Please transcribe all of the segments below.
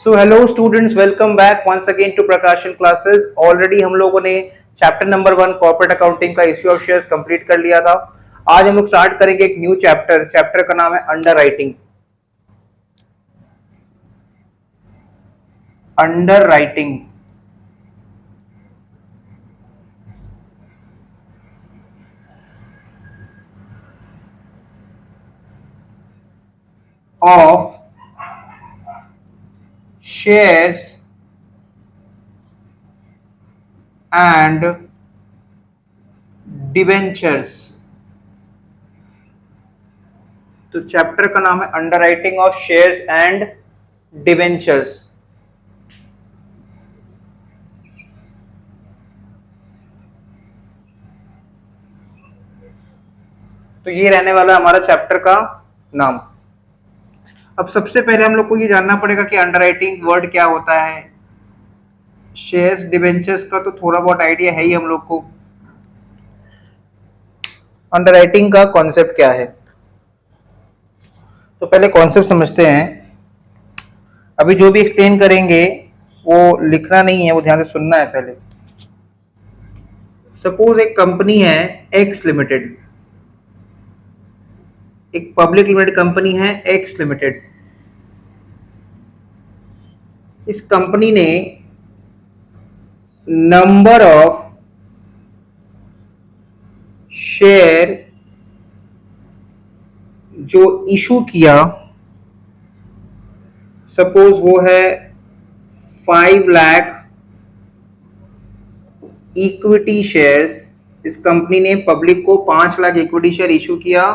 So hello students, welcome back once again to Prakashan classes. Already हम लोगों ने chapter number 1 corporate accounting का issue of shares complete कर लिया था। आज हम लोग स्टार्ट करेंगे एक न्यू चैप्टर का नाम है underwriting of shares and debentures. तो चैप्टर का नाम है underwriting of shares and debentures. तो ये रहने वाला हमारा चैप्टर का नाम। अब सबसे पहले हम लोग को ये जानना पड़ेगा कि अंडरराइटिंग वर्ड क्या होता है। शेयर्स डिवेंचर्स का तो थोड़ा बहुत आइडिया है ही हम लोग को। अंडरराइटिंग का कॉन्सेप्ट क्या है, तो पहले कॉन्सेप्ट समझते हैं। अभी जो भी एक्सप्लेन करेंगे वो लिखना नहीं है, वो ध्यान से सुनना है पहले। सपोज एक कंपनी है एक्स लिमिटेड, एक पब्लिक लिमिटेड कंपनी है एक्स लिमिटेड। इस कंपनी ने नंबर ऑफ शेयर जो इशू किया, सपोज वो है 5 लाख इक्विटी शेयर्स। इस कंपनी ने पब्लिक को 5 लाख इक्विटी शेयर इशू किया,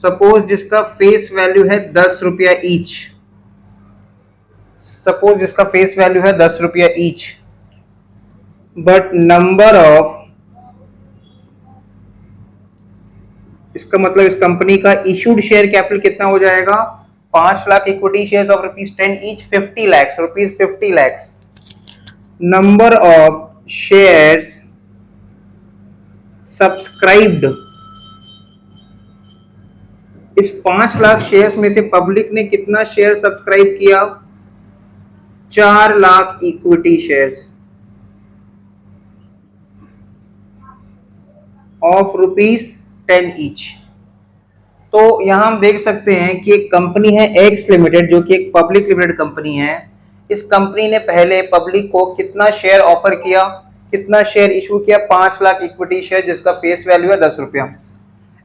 सपोज जिसका फेस वैल्यू है 10 रुपया ईच। सपोज जिसका फेस वैल्यू है 10 रुपया ईच, बट नंबर ऑफ, इसका मतलब इस कंपनी का इशूड शेयर कैपिटल कितना हो जाएगा, 5 lakh equity shares of ₹10 each, 50 lakhs, ₹50 lakhs। Number of shares subscribed, इस 5 लाख शेयर्स में से पब्लिक ने कितना शेयर सब्सक्राइब किया, 4 lakh equity shares of ₹10 each. तो यहां हम देख सकते हैं कि एक कंपनी है एक्स लिमिटेड, जो कि एक पब्लिक लिमिटेड कंपनी है। इस कंपनी ने पहले पब्लिक को कितना शेयर ऑफर किया, कितना शेयर इशू किया, 5 लाख इक्विटी शेयर जिसका फेस वैल्यू है 10 रुपया।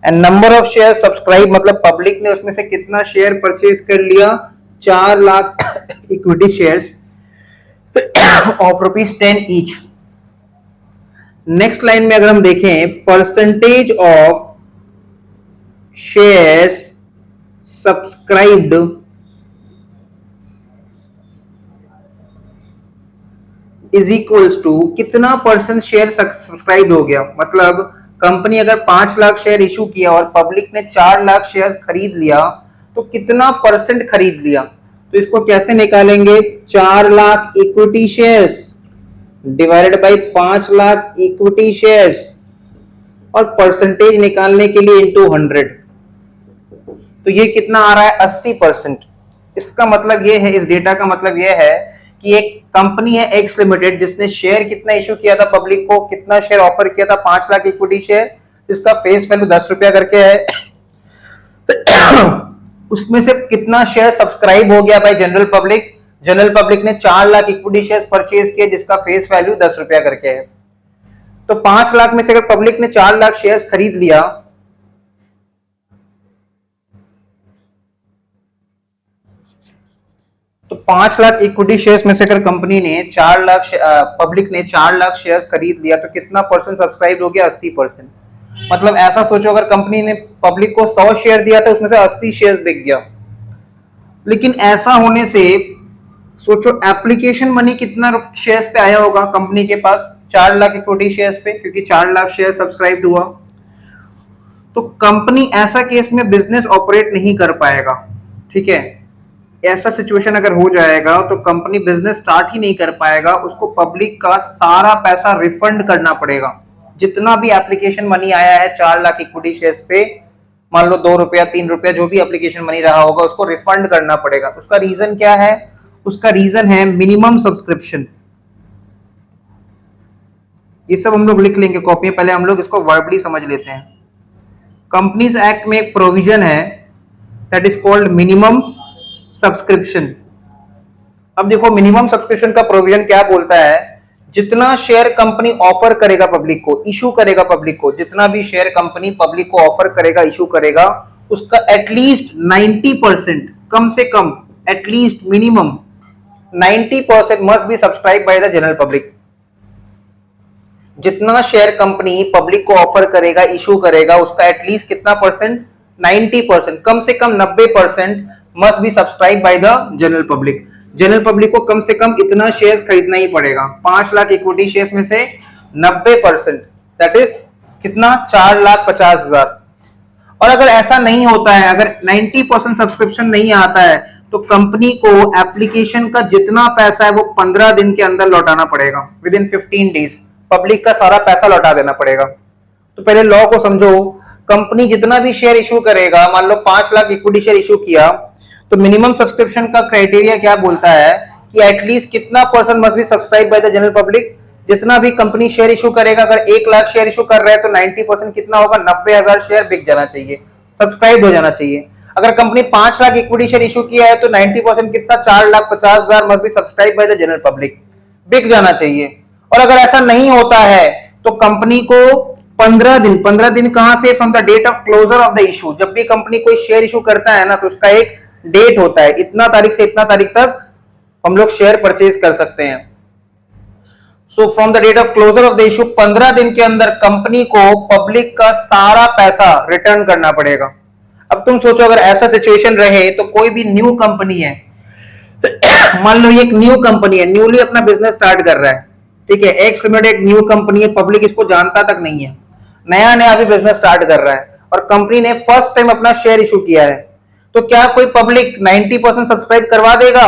And number of share subscribe, मतलब पब्लिक ने उसमें से कितना शेयर परचेज कर लिया, 4 lakh equity shares of ₹10 each. Next line में अगर हम देखें, percentage of shares subscribed is equals to, कितना परसेंट शेयर सब्सक्राइब हो गया। मतलब कंपनी अगर 5 लाख शेयर इशू किया और पब्लिक ने 4 लाख शेयर खरीद लिया, तो कितना परसेंट खरीद लिया। तो इसको कैसे निकालेंगे, 4 lakh equity shares divided by 5 lakh equity shares, और परसेंटेज निकालने के लिए इनटू 100। तो ये कितना आ रहा है, 80%। इसका मतलब ये है, इस डेटा का मतलब ये है कि एक कंपनी है एक्स लिमिटेड जिसने शेयर कितना इशू किया था पब्लिक को, कितना शेयर ऑफर किया था, 5 लाख इक्विटी शेयर जिसका फेस वैल्यू 10 रुपया करके है। उसमें से कितना शेयर सब्सक्राइब हो गया bye general public. General public ने 4 लाख इक्विटी शेयर परचेज किए जिसका फेस वैल्यू 10 रुपया करके है। तो 5 लाख में से अगर पब्लिक ने 4 लाख शेयर्स खरीद लिया, तो 5 लाख इक्विटी शेयर्स में से अगर कंपनी ने 4 लाख, पब्लिक ने 4 लाख शेयर्स खरीद लिया, तो कितना परसेंट सब्सक्राइब हो गया, 80%। मतलब ऐसा सोचो, अगर कंपनी ने पब्लिक को 100 शेयर दिया था, उसमें से 80 शेयर बिक गया। लेकिन ऐसा होने से सोचो एप्लीकेशन मनी कितना शेयर्स पे आया होगा कंपनी के पास, 4 लाख इक्विटी शेयर्स पे, क्योंकि 4 लाख शेयर सब्सक्राइब हुआ। तो कंपनी ऐसा केस में बिजनेस ऑपरेट नहीं कर पाएगा। ठीक है, ऐसा सिचुएशन अगर हो जाएगा तो कंपनी बिजनेस स्टार्ट ही नहीं कर पाएगा। उसको पब्लिक का सारा पैसा रिफंड करना पड़ेगा। जितना भी एप्लीकेशन मनी आया है 4 लाख इक्विटी शेयर्स पे, मान लो 2 रुपया 3 रुपया जो भी एप्लीकेशन मनी रहा होगा, उसको रिफंड करना पड़ेगा। उसका रीजन क्या है, उसका रीजन है मिनिमम सब्सक्रिप्शन। ये सब हम लोग लिख लेंगे कॉपी में, पहले हम लोग इसको वर्बली समझ लेते हैं। कंपनीज एक्ट में एक प्रोविजन है that is called minimum subscription. अब देखो मिनिमम सब्सक्रिप्शन का प्रोविजन क्या बोलता है, जितना शेयर कंपनी ऑफर करेगा पब्लिक को, इशू करेगा पब्लिक को, जितना भी शेयर कंपनी पब्लिक को ऑफर करेगा, इशू करेगा, उसका एटलीस्ट 90%, कम से कम, at least minimum 90% must be subscribe by the general public. जितना शेयर कंपनी पब्लिक को ऑफर करेगा, इशू करेगा, उसका एटलीस्ट कितना परसेंट, 90%, कम से कम 90% must be subscribe by the general public. General public को कम से कम इतना शेयर खरीदना ही पड़ेगा। 5 लाख इक्विटी शेयर्स में से 90%, दैट इज कितना, 4,50,000। और अगर ऐसा नहीं होता है, अगर 90% सब्सक्रिप्शन नहीं आता है, तो कंपनी को एप्लीकेशन का जितना पैसा है वो 15 दिन के अंदर लौटाना पड़ेगा, विद इन 15 डेज पब्लिक का सारा पैसा लौटा देना पड़ेगा। तो पहले लॉ को समझो, कंपनी जितना भी शेयर इशू करेगा, मान लो 5 लाख इक्विटी शेयर इशू किया, तो मिनिमम सब्सक्रिप्शन का क्राइटेरिया क्या बोलता है कि एटलीस्ट कितना percent must be subscribe by the general public. जितना भी कंपनी शेयर इशू करेगा, अगर 1 लाख शेयर इशू कर रहा है तो 90% कितना होगा, 90,000 शेयर बिक जाना चाहिए, सब्सक्राइब हो जाना चाहिए। अगर company 5 lakh equity share issue किया है तो 90% कितना, 4,50,000 must be subscribe by the general public, बिक जाना चाहिए। और अगर ऐसा नहीं होता है तो कंपनी को 15 दिन कहां से, from the date of closure of the issue. जब भी कंपनी कोई शेयर इशू करता है ना, तो उसका एक डेट होता है, इतना तारीख से इतना तारीख तक हम लोग शेयर परचेज कर सकते हैं। So from the date of closure of the issue, 15 दिन के अंदर कंपनी को पब्लिक का सारा पैसा रिटर्न करना पड़ेगा। अब तुम सोचो, अगर ऐसा सिचुएशन रहे तो कोई भी न्यू कंपनी है, मान लो ये एक न्यू कंपनी है, न्यूली अपना बिजनेस स्टार्ट कर रहा है, ठीक है, एक्स लिमिटेड एक न्यू कंपनी है, पब्लिक इसको जानता तक नहीं है, नया नया अभी बिजनेस स्टार्ट कर रहा है, और कंपनी ने फर्स्ट टाइम अपना शेयर इशू किया है, तो क्या कोई पब्लिक 90% सब्सक्राइब करवा देगा?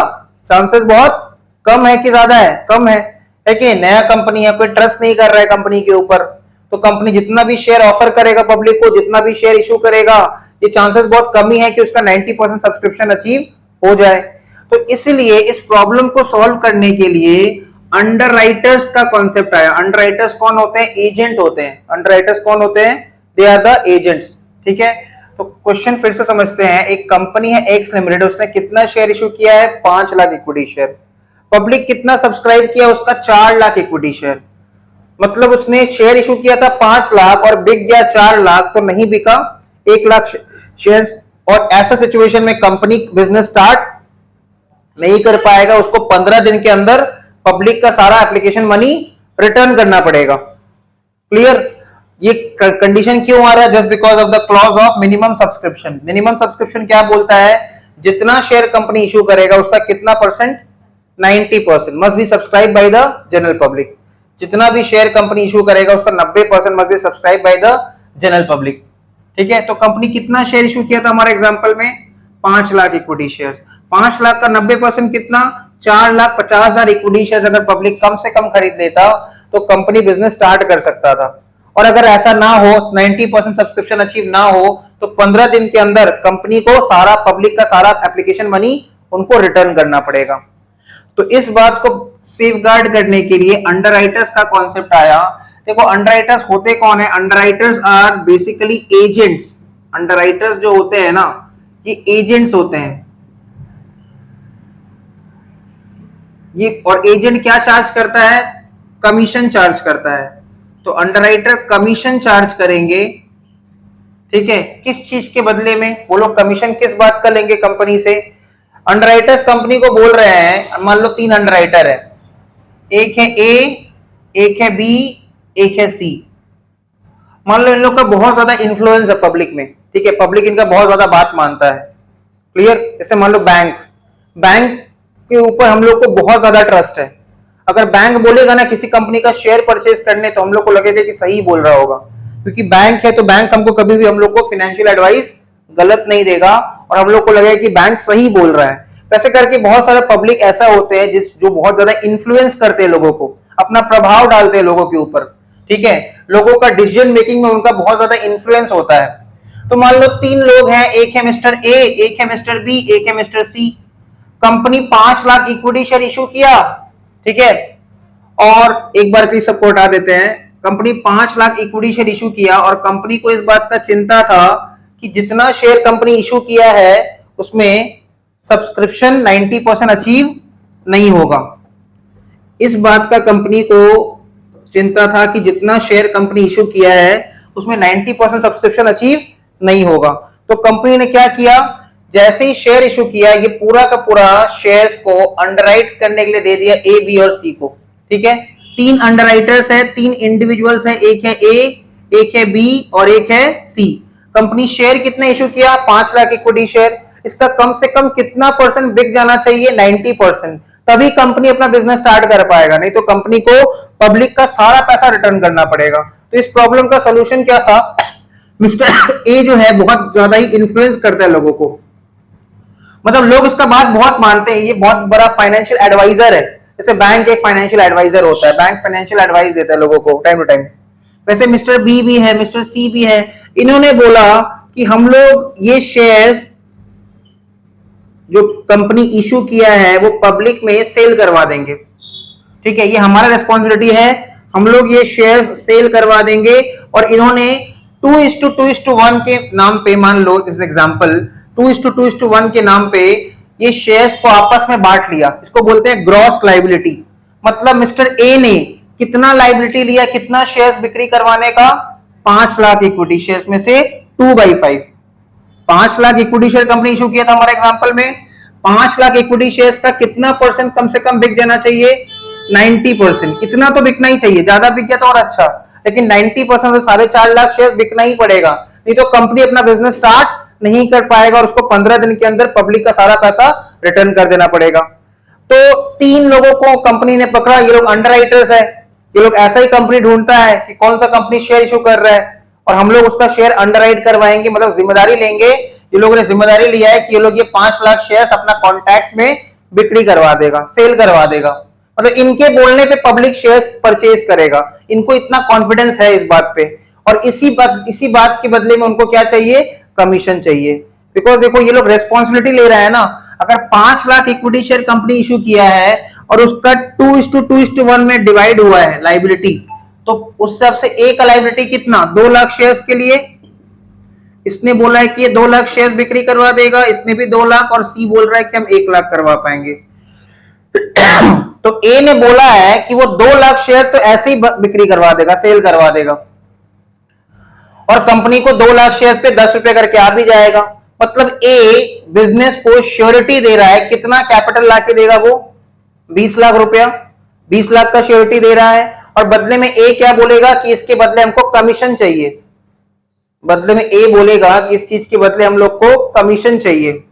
चांसेस बहुत कम है कि ज्यादा है? कम है कि नया कंपनी है, कोई ट्रस्ट नहीं कर रहा है कंपनी के ऊपर, तो कंपनी जितना भी शेयर ऑफर करेगा पब्लिक को, जितना भी शेयर इशू करेगा, ये चांसेस बहुत कम ही है कि उसका 90% सब्सक्रिप्शन अचीव हो जाए। तो इसलिए इस प्रॉब्लम को सॉल्व करने के लिए अंडरराइटर्स का कॉन्सेप्ट आया। अंडरराइटर्स कौन होते हैं? एजेंट होते हैं। अंडरराइटर्स कौन होते हैं? दे आर द एजेंट्स, ठीक है। तो क्वेश्चन फिर से समझते हैं। एक कंपनी है एक्स लिमिटेड, उसने कितना शेयर इशू किया है? 5 लाख इक्विटी शेयर। पब्लिक कितना सब्सक्राइब किया? उसका 4 लाख इक्विटी शेयर। मतलब उसने शेयर इशू किया था 5 लाख और बिक गया 4 लाख, तो नहीं बिका 1 लाख शेयर्स। और ऐसा सिचुएशन में कंपनी बिजनेस स्टार्ट नहीं कर पाएगा, उसको 15 दिन के अंदर पब्लिक का सारा एप्लीकेशन मनी रिटर्न करना पड़ेगा। क्लियर? ये कंडीशन क्यों आ रहा है? Just because of the clause of minimum subscription. Minimum subscription क्या बोलता है? जितना शेयर कंपनी इशू करेगा उसका कितना percent? 90% must be subscribe by the general public. जितना भी शेयर कंपनी इशू करेगा उसका 90% must be subscribe by the general public, ठीक है। तो कंपनी कितना शेयर इशू किया था हमारे एग्जांपल में? 5 लाख इक्विटी शेयर्स। 5 लाख का 90% कितना? 4,50,000 इक्विटी शेयर्स अगर पब्लिक कम से कम खरीद लेता तो कंपनी बिजनेस स्टार्ट कर सकता था। और अगर ऐसा ना हो, 90% सब्सक्रिप्शन अचीव ना हो, तो 15 दिन के अंदर कंपनी को सारा पब्लिक का सारा एप्लीकेशन मनी उनको रिटर्न करना पड़ेगा। तो इस बात को सेफगार्ड करने के लिए अंडरराइटर्स का कॉन्सेप्ट आया। देखो अंडरराइटर्स होते कौन है? Underwriters are basically agents. Underwriters जो होते हैं ना, ये एजेंट्स होते हैं। ये और एजेंट क्या चार्ज करता है? कमीशन चार्ज करता है। तो अंडरराइटर कमीशन चार्ज करेंगे, ठीक है। किस चीज के बदले में? वो लोग कमीशन किस बात का लेंगे कंपनी से? अंडरराइटर्स कंपनी को बोल रहे हैं, मान लो 3 अंडरराइटर है, एक है ए, एक है बी, एक है सी। मान लो इन लोग का बहुत ज्यादा इन्फ्लुएंस है पब्लिक में, ठीक है, पब्लिक इनका बहुत ज्यादा बात मानता है। क्लियर? जैसे मान लो बैंक के ऊपर हम लोग को बहुत ज्यादा ट्रस्ट है। अगर बैंक बोलेगा ना किसी कंपनी का शेयर परचेज करने, तो हम लोग को लगेगा कि सही बोल रहा होगा, क्योंकि बैंक है तो बैंक हमको कभी भी हम लोग को फाइनेंशियल एडवाइस गलत नहीं देगा और हम लोग को लगेगा कि बैंक सही बोल रहा है। वैसे करके बहुत सारे पब्लिक ऐसा होते हैं जो बहुत ज्यादा इन्फ्लुएंस करते हैं लोगों को, अपना प्रभाव डालते हैं लोगों के ऊपर, ठीक है। लोगों का डिसीजन मेकिंग में उनका बहुत ज्यादा इन्फ्लुएंस होता है। तो मान लो 3 लोग हैं, एक है मिस्टर ए, एक है मिस्टर बी, एक है mister C. Company 5 lakh equity share issue किया, ठीक है, और एक बार प्लीज सबको हटा देते हैं। Company 5 lakh equity share issue किया और कंपनी को इस बात का चिंता था कि जितना शेयर कंपनी इशू किया है उसमें सब्सक्रिप्शन 90% अचीव नहीं होगा। इस बात का कंपनी को चिंता था कि जितना शेयर कंपनी इशू किया है उसमें 90% सब्सक्रिप्शन अचीव नहीं होगा। तो कंपनी ने क्या किया, जैसे ही शेयर इशू किया, ये पूरा का पूरा शेयर्स को अंडरराइट करने के लिए दे दिया ए, बी और सी को, ठीक है। 3 अंडरराइटर्स है, 3 इंडिविजुअल्स है, एक है ए, एक है बी और एक है सी। कंपनी शेयर कितने इशू किया, 5 लाख इक्विटी शेयर। इसका कम से कम कितना परसेंट बिक जाना चाहिए, 90%, तभी कंपनी अपना बिजनेस स्टार्ट कर पाएगा, नहीं तो कंपनी को पब्लिक का सारा पैसा रिटर्न करना पड़ेगा। तो इस प्रॉब्लम का सोल्यूशन क्या था, मिस्टर ए जो है बहुत ज्यादा ही इन्फ्लुएंस करता है लोगों को, मतलब लोग इसका बात बहुत मानते हैं, ये बहुत बड़ा फाइनेंशियल एडवाइजर है। जैसे बैंक एक फाइनेंशियल एडवाइजर होता है, बैंक फाइनेंशियल एडवाइस देता है लोगों को टाइम टू टाइम, वैसे मिस्टर बी भी है, मिस्टर सी भी है। इन्होंने बोला कि हम लोग ये शेयर्स जो कंपनी इशू किया है वो पब्लिक में सेल करवा देंगे, ठीक है, ये हमारा रिस्पॉन्सिबिलिटी है, हम लोग ये शेयर्स सेल करवा देंगे। और इन्होंने 2:2:1 के नाम पे, मान लो दिस एग्जांपल, 2:2:1 के नाम पे ये शेयर्स को आपस में बांट लिया। इसको बोलते हैं ग्रॉस लायबिलिटी। मतलब मिस्टर ए ने कितना लायबिलिटी लिया, कितना शेयर्स बिक्री करवाने का, 5 लाख इक्विटी शेयर्स में से 2/5। 5 lakh equity share company issue किया था हमारे एग्जांपल में, 5 लाख इक्विटी शेयर्स का कितना परसेंट कम से कम बिक जाना चाहिए, 90%। इतना तो बिकना ही चाहिए, ज्यादा बिक गया तो और अच्छा, लेकिन 90% से 4.5 लाख शेयर बिकना ही पड़ेगा, नहीं तो कंपनी अपना बिजनेस स्टार्ट नहीं कर पाएगा और उसको 15 दिन के अंदर पब्लिक का सारा पैसा रिटर्न कर देना पड़ेगा। तो 3 लोगों को कंपनी ने पकड़ा, ये लोग अंडरराइटर्स है, ये लोग ऐसा ही कंपनी ढूंढता है कि कौन सा कंपनी शेयर इशू कर रहा है और हम लोग उसका शेयर अंडरराइट करवाएंगे, मतलब जिम्मेदारी लेंगे। ये लोगों ने जिम्मेदारी लिया है कि ये लोग ये 5 लाख शेयर्स अपना कॉन्टैक्ट्स में बिक्री करवा देगा, सेल करवा देगा, मतलब इनके बोलने पे पब्लिक शेयर्स परचेज करेगा। इनको इतना कॉन्फिडेंस है इस बात पे, और इसी बात के बदले में उनको क्या चाहिए, कमीशन चाहिए। बिकॉज देखो ये लोग रेस्पॉन्सिबिलिटी ले रहे हैं ना, अगर 5 lakh equity share company issue किया है और उसका 2:2:1 में डिवाइड हुआ है लायबिलिटी, तो उस हिसाब से ए का लायबिलिटी कितना, 2 लाख शेयर्स के लिए इसने बोला है कि ये 2 लाख शेयर्स बिक्री करवा देगा, इसने भी 2 लाख, और सी बोल रहा है कि हम 1 लाख करवा पाएंगे। तो ए ने बोला है कि वो 2 लाख शेयर तो ऐसे ही बिक्री करवा देगा, सेल करवा देगा, और कंपनी को 2 लाख शेयर पे 10 रुपए करके आ भी जाएगा। मतलब ए बिजनेस को श्योरिटी दे रहा है, कितना कैपिटल लाके देगा वो, 20 लाख रुपया, 20 लाख का श्योरिटी दे रहा है, और बदले में ए क्या बोलेगा कि इसके बदले हमको कमीशन चाहिए, बदले में ए बोलेगा कि इस चीज के बदले हम लोग को कमीशन चाहिए।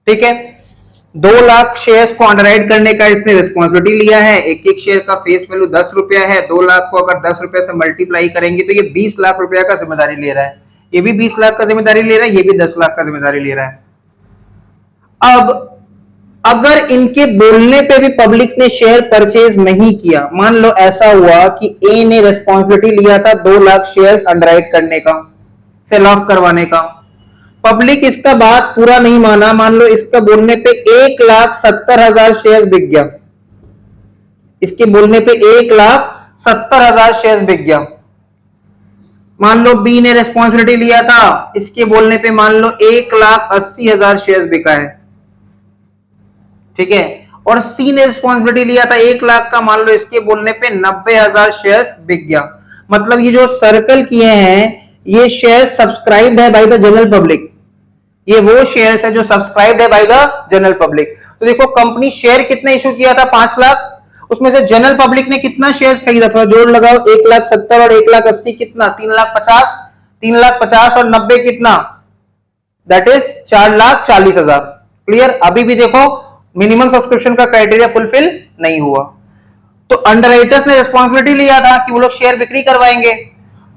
ठीक है, 2 लाख शेयर्स को अंडरराइट करने का इसने रिस्पॉन्सिबिलिटी लिया है। एक एक शेयर का फेस वैल्यू 10 रुपया है, 2 लाख को अगर 10 रुपए से मल्टीप्लाई करेंगे तो ये 20 लाख रुपया का जिम्मेदारी ले रहा है, ये भी 20 लाख का जिम्मेदारी ले रहा है, ये भी 10 लाख का जिम्मेदारी ले रहा है। अब अगर इनके बोलने पे भी पब्लिक ने शेयर परचेज नहीं किया, मान लो ऐसा हुआ कि ए ने रिस्पॉन्सिबिलिटी लिया था 2 लाख शेयर्स अंडरराइट करने का, सेल ऑफ करवाने का, पब्लिक इसका बात पूरा नहीं माना, मान लो इसका बोलने पे 1,70,000 शेयर बिक गया, इसके बोलने पे 1,70,000 शेयर बिक गया। मान लो बी ने रिस्पॉन्सिबिलिटी लिया था, इसके बोलने पे मान लो 1,80,000 शेयर बिका है, ठीक है, और सी ने रिस्पॉन्सिबिलिटी लिया था 1 लाख का, मान लो इसके बोलने पे 90,000 शेयर बिक गया। मतलब ये जो सर्कल किए हैं ये शेयर सब्सक्राइब्ड है बाय द जनरल पब्लिक, ये वो शेयर्स है जो सब्सक्राइब्ड है बाय द जनरल पब्लिक। तो देखो कंपनी शेयर कितने इशू किया था, 5 लाख, उसमें से जनरल पब्लिक ने कितना शेयर खरीदा, थोड़ा जोड़ लगाओ, 1,70,000 और 1,80,000 कितना, 3,50,000, 3,50,000 और 90 कितना, दैट इज 4,40,000। क्लियर। अभी भी देखो मिनिमम सब्सक्रिप्शन का क्राइटेरिया फुलफिल नहीं हुआ, तो अंडरराइटर्स ने रिस्पॉन्सिबिलिटी लिया था कि वो लोग शेयर बिक्री करवाएंगे।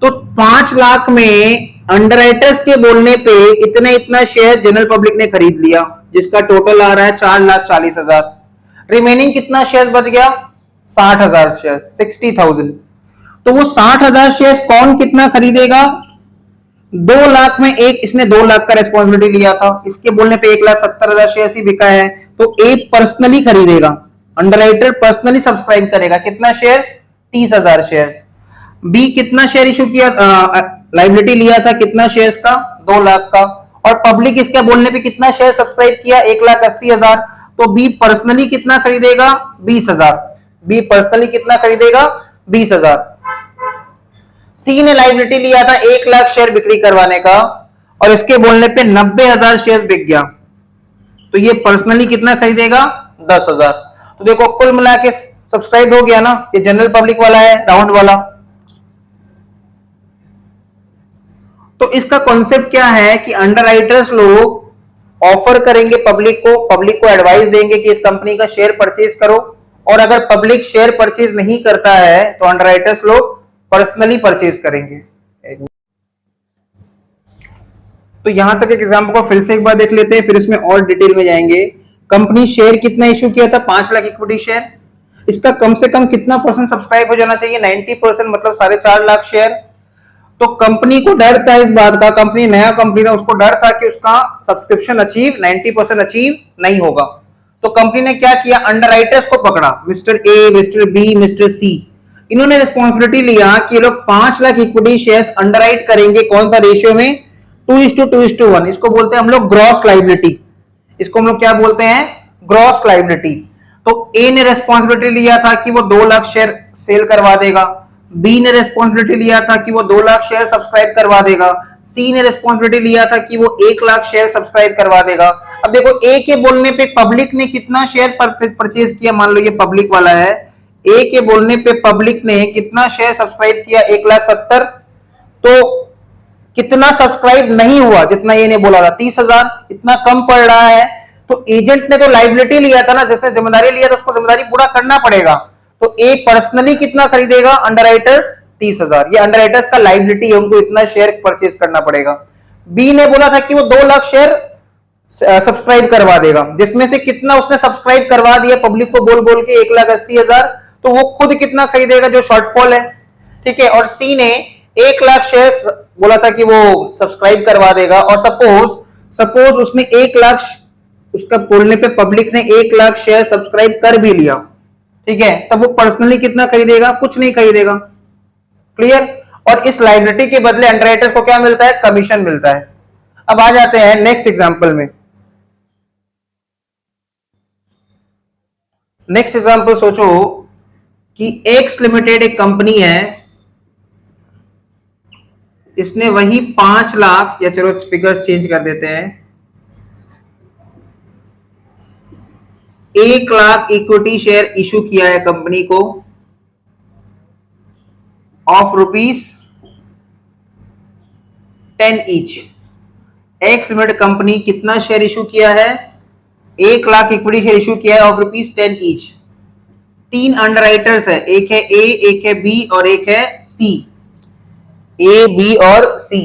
तो 5 लाख में अंडरराइटर्स के बोलने पे इतना शेयर जनरल पब्लिक ने खरीद लिया, जिसका टोटल आ रहा है 4,40,000। रिमेनिंग कितना शेयर बच गया, 60,000 शेयर, 60,000। तो वो 60,000 शेयर कौन कितना खरीदेगा? 2 लाख में एक, इसने 2 लाख का रेस्पॉन्सिबिलिटी लिया था, इसके बोलने पे 1,70,000 शेयर ही बिका है, तो ए पर्सनली खरीदेगा, अंडरराइटर पर्सनली सब्सक्राइब करेगा, कितना शेयर? 30,000 शेयर। बी कितना शेयर इशू किया, लाइबिलिटी लिया था कितना शेयर्स का? 2 लाख का, और पब्लिक इसके बोलने पे कितना शेयर सब्सक्राइब किया? 1,80,000। तो बी पर्सनली कितना खरीदेगा? 20,000। बी पर्सनली कितना खरीदेगा? 20,000। सी ने लाइबिलिटी लिया था 1 लाख शेयर बिक्री करवाने का, और इसके बोलने पे 90,000 शेयर बिक गया, तो ये पर्सनली कितना खरीदेगा? 10,000। तो देखो कुल मिला के सब्सक्राइब हो गया ना, ये जनरल पब्लिक वाला है, राउंड वाला। तो इसका कॉन्सेप्ट क्या है कि अंडरराइटर्स लोग ऑफर करेंगे पब्लिक को एडवाइस देंगे कि इस कंपनी का शेयर परचेज करो, और अगर पब्लिक शेयर परचेज नहीं करता है तो अंडरराइटर्स लोग पर्सनली परचेज करेंगे। तो यहां तक एक एग्जांपल को फिर से एक बार देख लेते हैं, फिर इसमें और डिटेल में जाएंगे। कंपनी शेयर कितना इश्यू किया था? 5 लाख इक्विटी शेयर। इसका कम से कम कितना परसेंट सब्सक्राइब हो जाना चाहिए? 90%, मतलब 4.5 लाख शेयर। तो कंपनी को डर था इस बात का, कंपनी नया कंपनी था, उसको डर था कि उसका सब्सक्रिप्शन अचीव 90% अचीव नहीं होगा। तो कंपनी ने क्या किया? अंडरराइटर्स को पकड़ा, mister A, mister B, mister C, इन्होंने रिस्पॉन्सिबिलिटी लिया कि ये लोग 5 लाख इक्विटी शेयर्स अंडरराइट करेंगे। कौन सा रेशियो में? 2:2:1। इसको बोलते हैं हम लोग ग्रॉस लाइबिलिटी। इसको हम लोग क्या बोलते हैं? Gross liability. तो ए ने रिस्पॉन्सिबिलिटी लिया था कि वो 2 लाख शेयर सेल करवा देगा, बी ने रिस्पॉन्सिबिलिटी लिया था कि वो 2 लाख शेयर सब्सक्राइब करवा देगा, सी ने रिस्पॉन्सिबिलिटी लिया था कि वो 1 लाख शेयर सब्सक्राइब करवा देगा। अब देखो ए के बोलने पे पब्लिक ने कितना शेयर परचेज किया? मान लो ये पब्लिक वाला है, ए के बोलने पे पब्लिक ने कितना शेयर सब्सक्राइब किया? 1,70,000। तो कितना सब्सक्राइब नहीं हुआ जितना ये ने बोला था? 30,000। इतना कम पड़ रहा है, तो एजेंट ने तो लाइबिलिटी लिया था ना, जैसे जिम्मेदारी लिया था उसको जिम्मेदारी पूरा करना पड़ेगा। तो ए पर्सनली कितना खरीदेगा? अंडरराइटर्स 30,000। ये अंडरराइटर्स का लाइबिलिटी है, उनको इतना शेयर परचेज करना पड़ेगा। बी ने बोला था कि वो 2 लाख शेयर सब्सक्राइब करवा देगा, जिसमें से कितना उसने सब्सक्राइब करवा दिया पब्लिक को बोल बोल के? 1,80,000। तो वो खुद कितना खरीदेगा जो शॉर्टफॉल है, ठीक है। और सी ने 1 लाख शेयर बोला था कि वो सब्सक्राइब करवा देगा, और सपोज उसने 1 लाख, उसका बोलने पे पब्लिक ने 1 लाख शेयर सब्सक्राइब कर भी लिया, ठीक है, तब वो पर्सनली कितना खरीदेगा? कुछ नहीं खरीदेगा। क्लियर। और इस लायबिलिटी के बदले अंडरराइटर्स को क्या मिलता है? कमीशन मिलता है। अब आ जाते हैं नेक्स्ट एग्जांपल में। नेक्स्ट एग्जांपल सोचो कि एक्स लिमिटेड एक कंपनी है, इसने वही 5 लाख, या चलो फिगर्स चेंज कर देते हैं, 1 लाख इक्विटी शेयर इशू किया है कंपनी को of ₹10 each. X limited company कितना शेयर इशू किया है? 1 लाख इक्विटी शेयर इशू किया है ऑफ ₹10 ईच। 3 अंडरराइटर्स है, एक है ए, एक है बी और एक है सी। ए, बी और सी।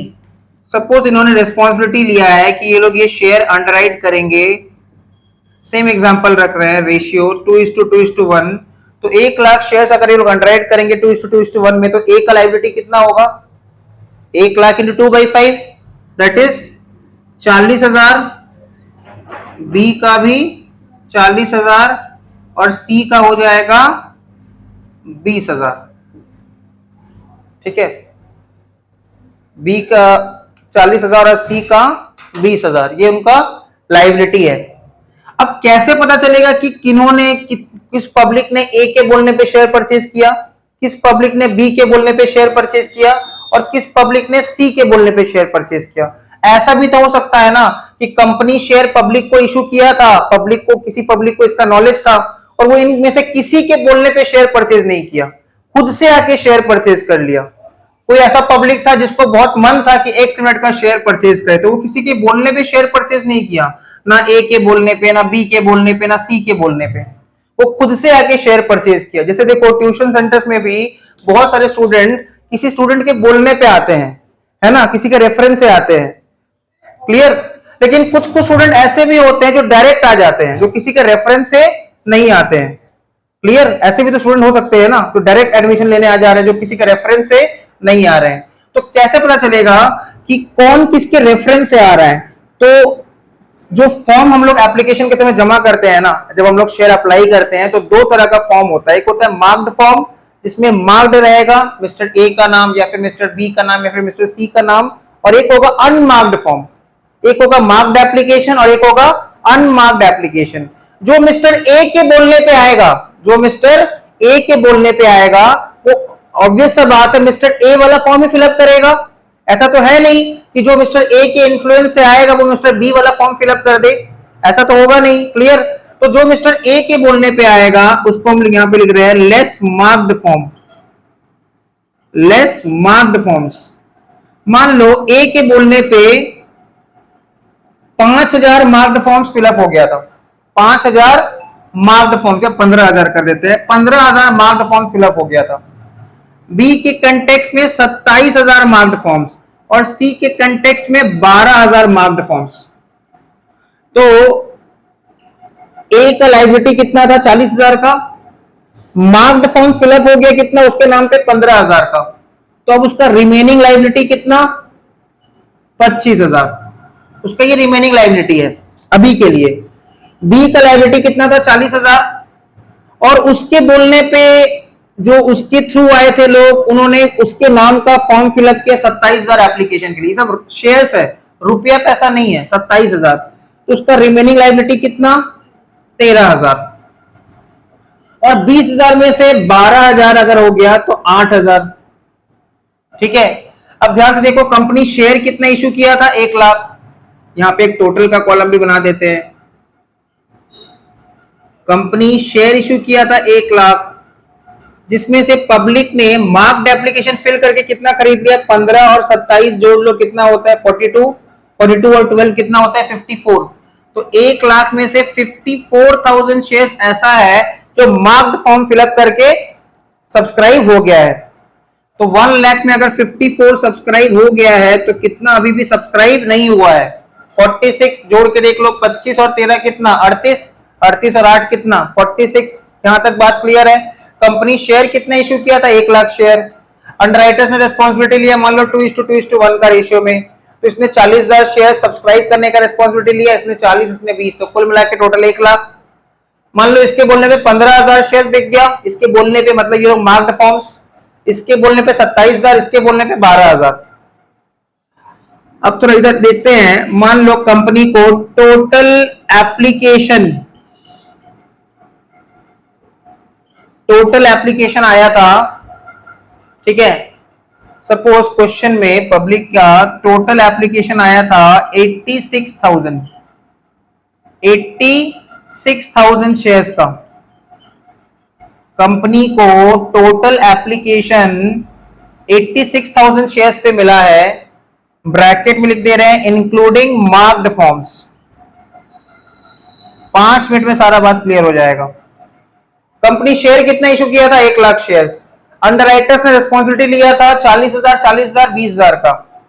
सपोज इन्होंने रिस्पॉन्सिबिलिटी लिया है कि ये लोग ये शेयर अंडरराइट करेंगे। सेम एग्जांपल रख रहे हैं, रेशियो 2:2:1। तो 1 लाख शेयर्स अगर ये लोग अंडरराइट करेंगे 2:2:1 में, तो ए का लायबिलिटी कितना होगा? 1 lakh into 2/5, that is 40,000। B का भी 40,000 और सी का हो जाएगा 20,000, ठीक है। बी का 40,000 और सी का 20,000, ये उनका लायबिलिटी है। अब कैसे पता चलेगा कि किन्होंने, किस पब्लिक ने ए के बोलने पे शेयर परचेज किया, किस पब्लिक ने बी के बोलने पे शेयर परचेज किया, और किस पब्लिक ने सी के बोलने पे शेयर परचेज किया? ऐसा भी तो हो सकता है ना कि कंपनी शेयर पब्लिक को इशू किया था, किसी पब्लिक को इसका नॉलेज था, और वो इनमें से किसी के बोलने पे शेयर परचेज नहीं किया, खुद से आके शेयर परचेज कर लिया। कोई ऐसा पब्लिक था जिसको बहुत मन था कि एक्स लिमिटेड का शेयर परचेज करे, तो वो किसी के बोलने पे शेयर परचेज नहीं किया, ना ए के बोलने पे, ना बी के बोलने पे, ना सी के बोलने पे, वो खुद से आके शेयर परचेज किया। जैसे देखो ट्यूशन सेंटर्स में भी बहुत सारे स्टूडेंट किसी स्टूडेंट के बोलने पे आते हैं, है ना, किसी के रेफरेंस से आते हैं। क्लियर। लेकिन कुछ स्टूडेंट ऐसे भी होते हैं जो डायरेक्ट आ जाते हैं, जो किसी के रेफरेंस से नहीं आते हैं। क्लियर? ऐसे भी तो स्टूडेंट हो सकते हैं ना, तो डायरेक्ट एडमिशन लेने आ जा रहे हैं जो किसी के रेफरेंस से नहीं आ रहे हैं। तो कैसे पता चलेगा कि कौन किसके रेफरेंस से आ रहा है? तो जो फॉर्म हम लोग एप्लीकेशन के समय जमा करते हैं ना, जब हम लोग शेयर अप्लाई करते हैं, तो दो तरह का फॉर्म होता है। एक होता है मार्क्ड फॉर्म, जिसमें मार्क्ड रहेगा मिस्टर ए का नाम या फिर मिस्टर बी का नाम या फिर मिस्टर सी का नाम, और एक होगा अनमार्क्ड फॉर्म। एक होगा मार्क्ड एप्लीकेशन और एक होगा अनमार्क्ड एप्लीकेशन। जो मिस्टर ए के बोलने पे आएगा, जो मिस्टर ए के बोलने पे आएगा, वो ऑब्वियस सा बात है मिस्टर ए वाला फॉर्म ही फिलअप करेगा। ऐसा तो है नहीं कि जो मिस्टर ए के इन्फ्लुएंस से आएगा वो मिस्टर बी वाला फॉर्म फिलअप कर दे, ऐसा तो होगा नहीं। क्लियर? तो जो मिस्टर ए के बोलने पे आएगा उसको हम यहां पे लिख रहे हैं less marked form, less marked forms. मान लो ए के बोलने पे 5000 मार्क्ड फॉर्म्स फिलअप हो गया था, 5000 मार्क्ड फॉर्म्स, या 15000 कर देते हैं, 15000 मार्क्ड फॉर्म्स फिलअप हो गया था। बी के कंटेक्स्ट में 27000 मार्क्ड फॉर्म्स और सी के कंटेक्स्ट में 12000 मार्क्ड फॉर्म्स। तो ए का लाइबिलिटी कितना था? 40000 का। मार्क्ड फॉर्म्स फिलअप हो गया कितना? उसके नाम पे 15000 का। तो अब उसका रिमेनिंग लाइबिलिटी कितना? 25000। उसका ये रिमेनिंग लाइबिलिटी है अभी के लिए। बी का लाइबिलिटी कितना था? 40000। और उसके बोलने पे जो उसके थ्रू आए थे लोग, उन्होंने उसके नाम का फॉर्म फिलअप किया 27000 एप्लीकेशन के लिए। सब शेयर्स है, रुपया पैसा नहीं है, 27000। तो उसका रिमेनिंग लाइबिलिटी कितना? 13000। और 20000 में से 12000 अगर हो गया तो 8000। ठीक है, अब ध्यान से देखो, कंपनी शेयर कितना इशू किया था? 1 लाख। यहां पे एक टोटल का कॉलम भी बना देते हैं। कंपनी शेयर इशू किया था 1 लाख, जिसमें से पब्लिक ने मार्क्ड एप्लीकेशन फिल करके कितना खरीद लिया? 15 और 27 जोड़ लो कितना होता है? 42। 42 और 12 कितना होता है? 54। तो 1 लाख में से 54,000 शेयर्स ऐसा है जो मार्क्ड फॉर्म फिलअप करके सब्सक्राइब हो गया है। तो 1 लाख में अगर 54 सब्सक्राइब हो गया है तो कितना अभी भी सब्सक्राइब नहीं हुआ है? 46 जोड़ के देख लो, 25 और 13 कितना? 38। 38 और 8 कितना? 46। यहां तक बात क्लियर है? कंपनी शेयर कितना इशू किया था? 1 लाख शेयर। अंडरराइटर्स ने रिस्पॉन्सिबिलिटी लिया मान लो 2:1 का रेशियो में, तो इसने 40000 शेयर सब्सक्राइब करने का रिस्पॉन्सिबिलिटी लिया, इसने 40, इसने 20, तो कुल मिला के टोटल 1 लाख। मान लो इसके बोलने पे 15000 शेयर बिक गया, इसके बोलने पे, मतलब ये मार्क्ड फॉर्म्स, इसके बोलने पे 27000, इसके बोलने पे 12000। अब तो इधर देखते हैं, मान लो कंपनी को टोटल एप्लीकेशन आया था, ठीक है, सपोज क्वेश्चन में पब्लिक का टोटल एप्लीकेशन आया था 86,000 शेयर्स का। कंपनी को टोटल एप्लीकेशन 86,000 शेयर्स पे मिला है, ब्रैकेट में लिख दे रहे हैं इंक्लूडिंग मार्क्ड फॉर्म्स। 5 मिनट में सारा बात क्लियर हो जाएगा। कंपनी शेयर कितना इशू किया था? 1 लाख शेयर्स। अंडरराइटर्स ने रिस्पॉन्सिबिलिटी लिया था 40,000, 40,000, 20,000 का।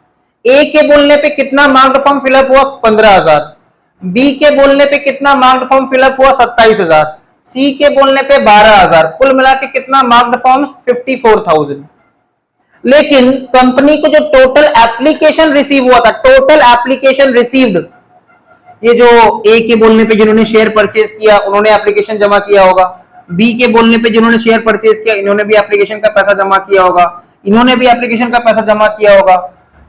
ए के बोलने पे कितना मार्क्ड फॉर्म फिलअप हुआ? 15,000। बी के बोलने पे कितना मार्क्ड फॉर्म फिलअप हुआ? 27,000। सी के बोलने पे 12,000। कुल मिला के कितना मार्क्ड फॉर्म्स? 54,000। लेकिन कंपनी को जो टोटल एप्लीकेशन रिसीव हुआ था, टोटल एप्लीकेशन रिसीव्ड, ये जो ए के बोलने पे जिन्होंने शेयर परचेज किया उन्होंने एप्लीकेशन जमा किया होगा, बी के बोलने पे जिन्होंने शेयर परचेज किया इन्होंने भी एप्लीकेशन का पैसा जमा किया होगा, इन्होंने भी एप्लीकेशन का पैसा जमा किया होगा,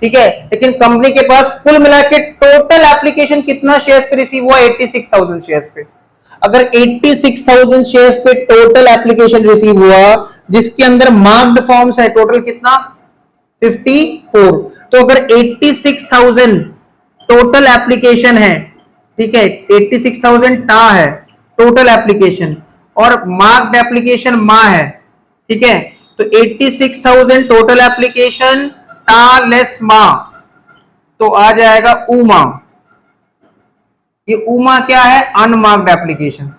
ठीक है। लेकिन कंपनी के पास कुल मिला के टोटल एप्लीकेशन कितना शेयर्स पे रिसीव हुआ? 86,000 शेयर्स पे। अगर 86,000 शेयर्स पे टोटल एप्लीकेशन रिसीव हुआ, जिसके अंदर मार्क्ड फॉर्म्स है, टोटल कितना? 54। तो अगर 86,000 टोटल एप्लीकेशन है, ठीक है, 86,000 टा है टोटल एप्लीकेशन और मार्क्ड एप्लीकेशन मा है, ठीक है, तो 86,000 टोटल एप्लीकेशन टा लेस मा, तो आ जाएगा उमा। ये उमा क्या है? Unmarked application.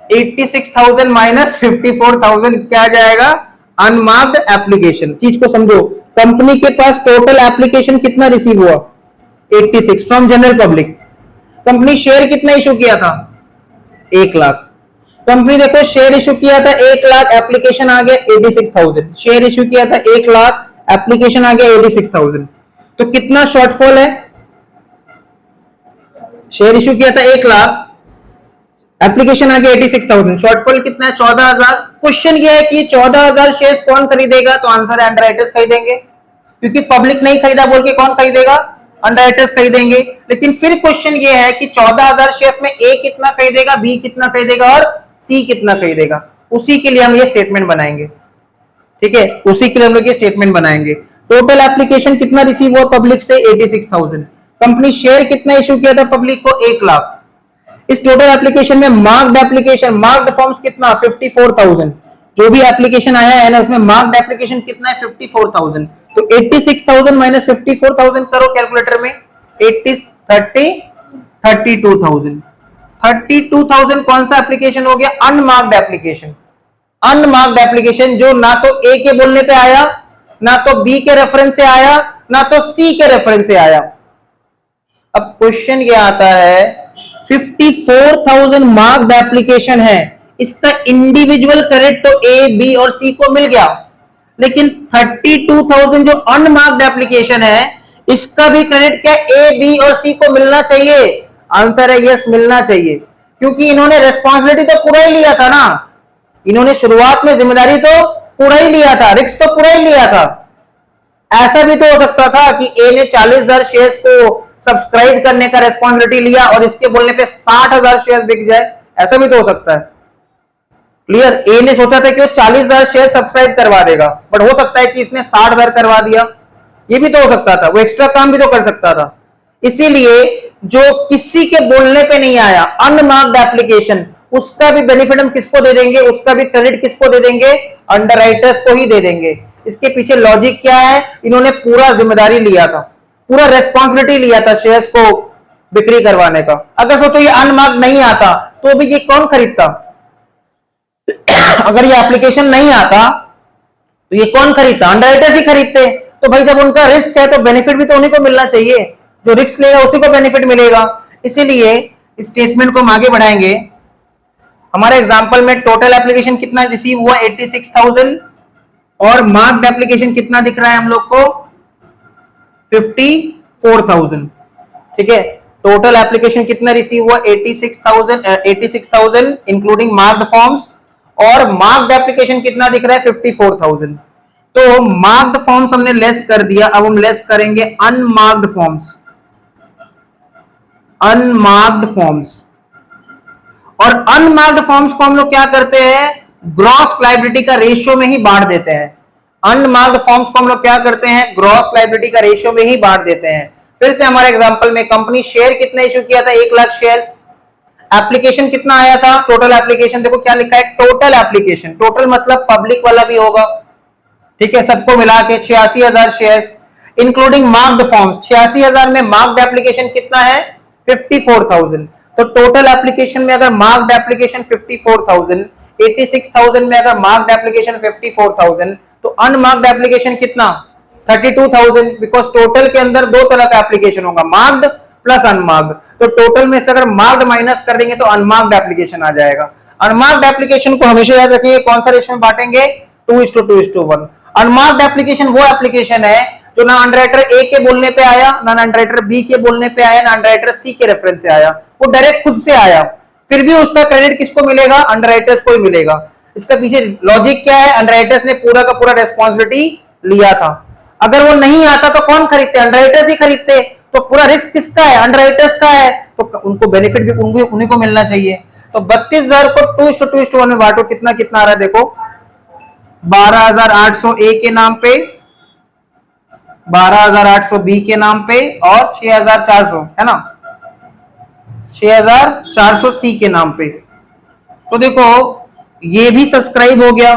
86,000 माइनस 54,000 क्या जाएगा? Unmarked application. चीज को समझो, कंपनी के पास टोटल एप्लीकेशन कितना रिसीव हुआ? 86 from general public. Company share कितना इशू किया था? 1 लाख। कंपनी देखो शेयर इशू किया था 1 लाख, एप्लीकेशन आ गया 86,000। शेयर इशू किया था 1 लाख, एप्लीकेशन आ गया 86,000। तो कितना शॉर्टफॉल है? शेयर इशू किया था 1 लाख, एप्लीकेशन आ गया 86,000, शॉर्टफॉल कितना है? 14,000। क्वेश्चन ये है कि 14,000 शेयर्स कौन खरीदेगा? तो आंसर है अंडरराइटर्स खरीदेंगे, क्योंकि पब्लिक नहीं खरीदा बोल के कौन खरीदेगा? अंडरराइटर्स खरीदेंगे। लेकिन फिर क्वेश्चन ये है कि 14,000 शेयर्स में ए कितना खरीदेगा, बी कितना खरीदेगा और सी कितना खरीदेगा? उसी के लिए हम ये स्टेटमेंट बनाएंगे। ठीक है, उसी के लिए हम लोग ये स्टेटमेंट बनाएंगे। टोटल एप्लीकेशन कितना रिसीव हुआ पब्लिक से? 86,000। कंपनी शेयर कितना इशू किया था पब्लिक को? 1 लाख। इस टोटल एप्लीकेशन में मार्क्ड एप्लीकेशन, मार्क्ड फॉर्म्स कितना? 54,000। जो भी एप्लीकेशन आया है ना उसमें मार्क्ड एप्लीकेशन कितना है? 54,000। तो 86,000 माइनस 54,000 करो कैलकुलेटर में। 32,000। 32,000 कौन सा एप्लीकेशन हो गया? Unmarked application. अनमार्क्ड एप्लीकेशन जो ना तो ए के बोलने पे आया, ना तो बी के रेफरेंस से आया, ना तो सी के रेफरेंस से आया। अब क्वेश्चन ये आता है 54,000 मार्क्ड एप्लीकेशन है, इसका इंडिविजुअल क्रेडिट तो ए, बी और सी को मिल गया, लेकिन 32,000 जो अनमार्क्ड एप्लीकेशन है इसका भी क्रेडिट क्या ए, बी और सी को मिलना चाहिए? आंसर है यस, मिलना चाहिए, क्योंकि इन्होंने रेस्पॉन्सिबिलिटी तो पूरा ही लिया था ना। इन्होंने शुरुआत में जिम्मेदारी तो पूरा ही लिया था, रिस्क तो पूरा ही लिया था। ऐसा भी तो हो सकता था कि ए ने 40,000 शेयर्स को सब्सक्राइब करने का रेस्पॉन्सिबिलिटी लिया और इसके बोलने पे 60,000 शेयर बिक जाए, ऐसा भी तो हो सकता है। क्लियर? ए ने सोचा था कि वो 40,000 शेयर सब्सक्राइब करवा देगा, बट हो सकता है कि इसने 60,000 करवा दिया, ये भी तो हो सकता था, वो एक्स्ट्रा काम भी तो कर सकता था। इसीलिए जो किसी के बोलने पे नहीं आया, अनमार्क्ड एप्लीकेशन, उसका भी बेनिफिट हम किसको दे देंगे? उसका भी क्रेडिट किसको दे देंगे? अंडरराइटर्स को ही दे देंगे। इसके पीछे लॉजिक क्या है? इन्होंने पूरा जिम्मेदारी लिया था, पूरा रेस्पॉन्सिबिलिटी लिया था शेयर्स को बिक्री करवाने का। अगर सोचो ये अनमार्क्ड नहीं आता तो भी ये कौन खरीदता? अगर ये एप्लीकेशन नहीं आता तो ये कौन खरीदता? अंडरराइटर्स ही खरीदते। तो भाई जब उनका रिस्क है तो बेनिफिट भी तो उन्हीं को मिलना चाहिए, जो रिस्क लेगा उसी को बेनिफिट मिलेगा। इसीलिए स्टेटमेंट को हम आगे बढ़ाएंगे। हमारे एग्जांपल में टोटल एप्लीकेशन कितना रिसीव हुआ? 86,000 और मार्क्ड एप्लीकेशन कितना दिख रहा है हम लोग को? 54,000। ठीक है, टोटल एप्लीकेशन कितना रिसीव हुआ? 86,000 इंक्लूडिंग मार्क्ड फॉर्म्स, और मार्क्ड एप्लीकेशन कितना दिख रहा है? 54,000। तो मार्क्ड फॉर्म्स हमने लेस कर दिया, अब हम लेस करेंगे अनमार्क्ड फॉर्म्स। अनमार्क्ड फॉर्म्स, और अनमार्क्ड फॉर्म्स को हम लोग क्या करते हैं? ग्रॉस लायबिलिटी का रेशियो में ही बांट देते हैं। अनमार्क्ड फॉर्म्स को हम लोग क्या करते हैं? ग्रॉस लायबिलिटी का रेशियो में ही बांट देते हैं। फिर से हमारे एग्जांपल में कंपनी शेयर कितने इशू किया था? 1 लाख शेयर्स। एप्लीकेशन कितना आया था? टोटल एप्लीकेशन देखो क्या लिखा है? टोटल एप्लीकेशन, टोटल मतलब पब्लिक वाला भी होगा, ठीक है, सबको मिला के 86,000 शेयर्स इंक्लूडिंग मार्क्ड फॉर्म्स। 86,000 में मार्क्ड एप्लीकेशन कितना है? 54,000। तो टोटल एप्लीकेशन में अगर मार्क्ड एप्लीकेशन 54,000, 86,000 में अगर मार्क्ड एप्लीकेशन 54,000, तो अनमार्क्ड एप्लीकेशन कितना? 32,000, बिकॉज टोटल के अंदर दो तरह का एप्लीकेशन होगा, मार्क्ड प्लस अनमार्क्ड। तो टोटल में से अगर मार्क्ड माइनस कर देंगे तो अनमार्क्ड एप्लीकेशन आ जाएगा। अनमार्क्ड एप्लीकेशन को हमेशा याद रखिए कौन सा रेशियो में बांटेंगे? 2:2:1। अनमार्क्ड एप्लीकेशन वो एप्लीकेशन है जो ना अंडरराइटर ए के बोलने पे आया, ना अंडरराइटर बी के बोलने पे आया, ना अंडरराइटर सी के रेफरेंस से आया, वो डायरेक्ट खुद से आया, फिर भी उसका क्रेडिट किसको मिलेगा? अंडरराइटर्स को ही मिलेगा। इसका पीछे लॉजिक क्या है? अंडरराइटर्स ने पूरा का पूरा रेस्पॉन्सिबिलिटी लिया था। अगर वो नहीं आता तो कौन खरीदते? अंडरराइटर्स ही खरीदते। तो पूरा रिस्क किसका है? अंडरराइटर्स का है, तो उनको बेनिफिट भी उन्हीं को मिलना चाहिए। तो 32,000 को 2:1 में बांटो, कितना कितना आ रहा है देखो, 12,800 ए के नाम पे, 12,800 बी के नाम पे, और 6,400 है ना, 6,400 सी के नाम पे। तो देखो ये भी सब्सक्राइब हो गया।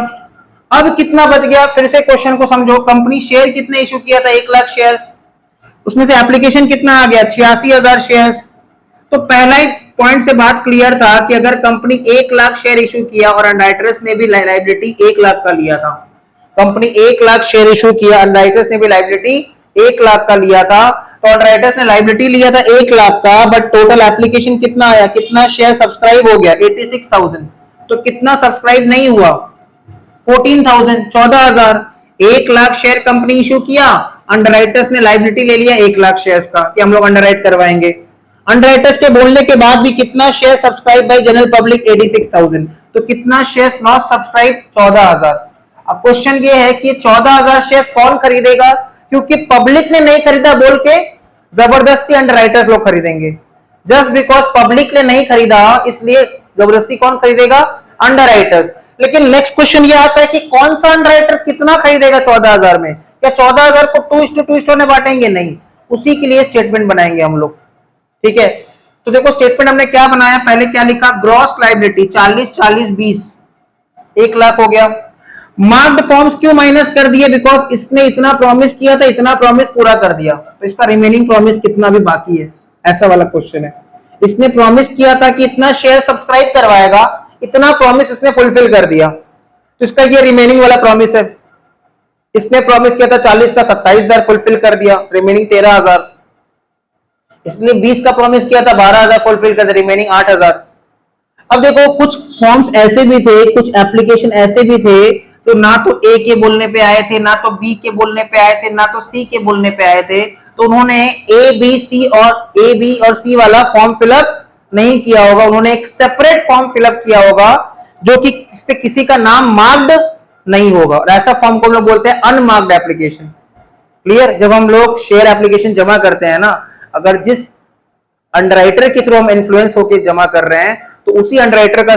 अब कितना बच गया? फिर से क्वेश्चन को समझो। कंपनी शेयर कितने इशू किया था? 1 लाख शेयर्स। उसमें से एप्लीकेशन कितना आ गया? 86,000 शेयर्स। तो पहला एक पॉइंट से बात क्लियर था कि अगर कंपनी 1 लाख शेयर इशू किया और अंडरराइटर्स ने भी लायबिलिटी 1 लाख का लिया था, कंपनी 1 लाख शेयर इशू किया, अंडरराइटर्स ने भी लायबिलिटी 1 लाख का लिया था, तो अंडरराइटर्स ने लायबिलिटी लिया था 1 लाख का, बट टोटल एप्लीकेशन कितना आया? कितना शेयर सब्सक्राइब हो गया? 86,000। तो कितना सब्सक्राइब नहीं हुआ? 14,000, 14,000। 1 लाख शेयर कंपनी इशू किया, अंडरराइटर्स ने लाइबिलिटी ले लिया 1 लाख शेयर्स का कि हम लोग अंडरराइट करवाएंगे। अंडरराइटर्स के बोलने के बाद भी कितना share subscribe bye general public? 86,000। तो कितना शेयर नॉट सब्सक्राइब? 14,000। अब क्वेश्चन ये है कि 14,000 शेयर कौन खरीदेगा? क्योंकि पब्लिक ने नहीं खरीदा बोल के जबरदस्ती अंडरराइटर्स लोग खरीदेंगे। जस्ट बिकॉज पब्लिक ने नहीं खरीदा इसलिए जबरदस्ती कौन खरीदेगा? अंडरराइटर्स। लेकिन नेक्स्ट क्वेश्चन ये आता है कि कौन सा अंडरराइटर कितना खरीदेगा 14,000 में? क्या 14,000 को 2:2 में बांटेंगे? नहीं, उसी के लिए स्टेटमेंट बनाएंगे हम लोग। ठीक है, तो देखो स्टेटमेंट हमने क्या बनाया, पहले क्या लिखा? ग्रॉस लाइबिलिटी 40, 40, 20, 1 लाख हो गया। मार्क्ड फॉर्म्स क्यों माइनस कर दिए? बिकॉज इसने इतना प्रॉमिस किया था, इतना प्रॉमिस पूरा कर दिया, तो इसका रिमेनिंग प्रॉमिस कितना भी बाकी है, ऐसा वाला क्वेश्चन है। इसने प्रॉमिस किया था कि इतना शेयर सब्सक्राइब करवाएगा, इतना प्रॉमिस इसने फुलफिल कर दिया, तो इसका ये रिमेनिंग वाला प्रॉमिस है। इसने प्रॉमिस किया था 40 का 27,000 फुलफिल कर दिया, रिमेनिंग 13,000। इसने 20 का प्रॉमिस किया था, 12,000 फुलफिल कर दिया, रिमेनिंग 8,000। अब देखो कुछ फॉर्म्स ऐसे भी थे, कुछ एप्लीकेशन ऐसे भी थे तो ना तो ए के बोलने पे आए थे, ना तो बी के बोलने पे आए थे, ना तो सी के बोलने पे आए थे, तो उन्होंने ए बी और सी वाला फॉर्म फिलअप नहीं किया होगा, उन्होंने एक सेपरेट फॉर्म फिलअप किया होगा जो कि इस पे किसी का नाम मार्क्ड नहीं होगा, और ऐसा फॉर्म को हम लोग बोलते हैं अनमार्क्ड एप्लीकेशन। क्लियर? जब हम लोग शेयर एप्लीकेशन जमा करते हैं ना, अगर जिस अंडरराइटर के थ्रू हम इन्फ्लुएंस होकर जमा कर रहे हैं तो उसी अंडरराइटर का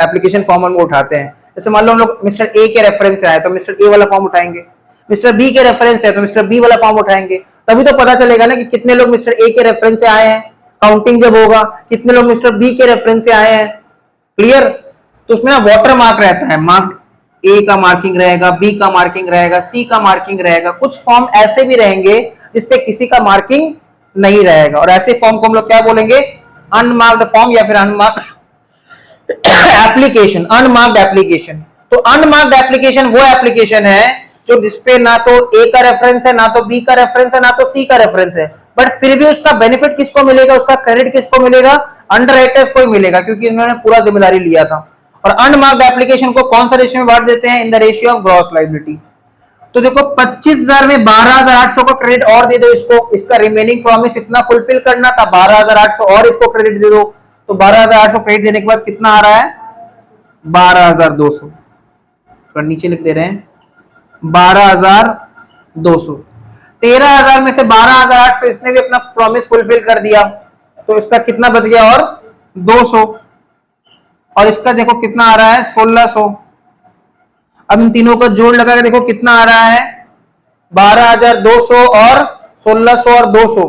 एप्लीकेशन फॉर्म हम उठाते हैं। जैसे मान लो हम लोग मिस्टर ए के रेफरेंस से आए तो मिस्टर ए वाला फॉर्म उठाएंगे, मिस्टर बी के रेफरेंस है तो मिस्टर बी वाला फॉर्म उठाएंगे, तभी तो पता चलेगा ना कि कितने लोग मिस्टर ए के रेफरेंस से आए हैं, काउंटिंग जब होगा कितने लोग मिस्टर बी के रेफरेंस से आए हैं। क्लियर? तो उसमें ना वाटर मार्क रहता है, मार्क ए का मार्किंग रहेगा, बी का मार्किंग रहेगा, सी का मार्किंग रहेगा, कुछ फॉर्म ऐसे भी रहेंगे जिसपे किसी का मार्किंग नहीं रहेगा, और ऐसे फॉर्म को हम लोग क्या बोलेंगे? अनमार्क्ड फॉर्म या फिर अनमार्क्ड एप्लीकेशन। अनमार्क्ड एप्लीकेशन, तो अनमार्क्ड एप्लीकेशन वो एप्लीकेशन है जो जिसपे ना तो ए का रेफरेंस है, ना तो बी का रेफरेंस है, ना तो सी का रेफरेंस है, बट फिर भी उसका बेनिफिट किसको मिलेगा? उसका क्रेडिट किसको मिलेगा? अंडरराइटर्स को ही मिलेगा, क्योंकि इन्होंने पूरा जिम्मेदारी लिया था। और अनमार्क्ड एप्लीकेशन को कौन सा रेशियो में बांट देते हैं? In the ratio of gross liability. तो देखो 25,000 में 12,800 का क्रेडिट और दे दो इसको, इसका रिमेनिंग प्रॉमिस इतना फुलफिल करना था, 12,800 और इसको क्रेडिट दे दो, तो 12,800 क्रेडिट देने के बाद कितना आ रहा है? 12,200। तो नीचे लिख दे रहे हैं 12,200। 13,000 में से 12,800 इसने भी अपना प्रॉमिस फुलफिल कर दिया, तो इसका कितना बच गया? और 200। और इसका देखो कितना आ रहा है? 1,600। अब इन तीनों का जोड़ लगा के देखो कितना आ रहा है? 12,200 और 1,600 और 200,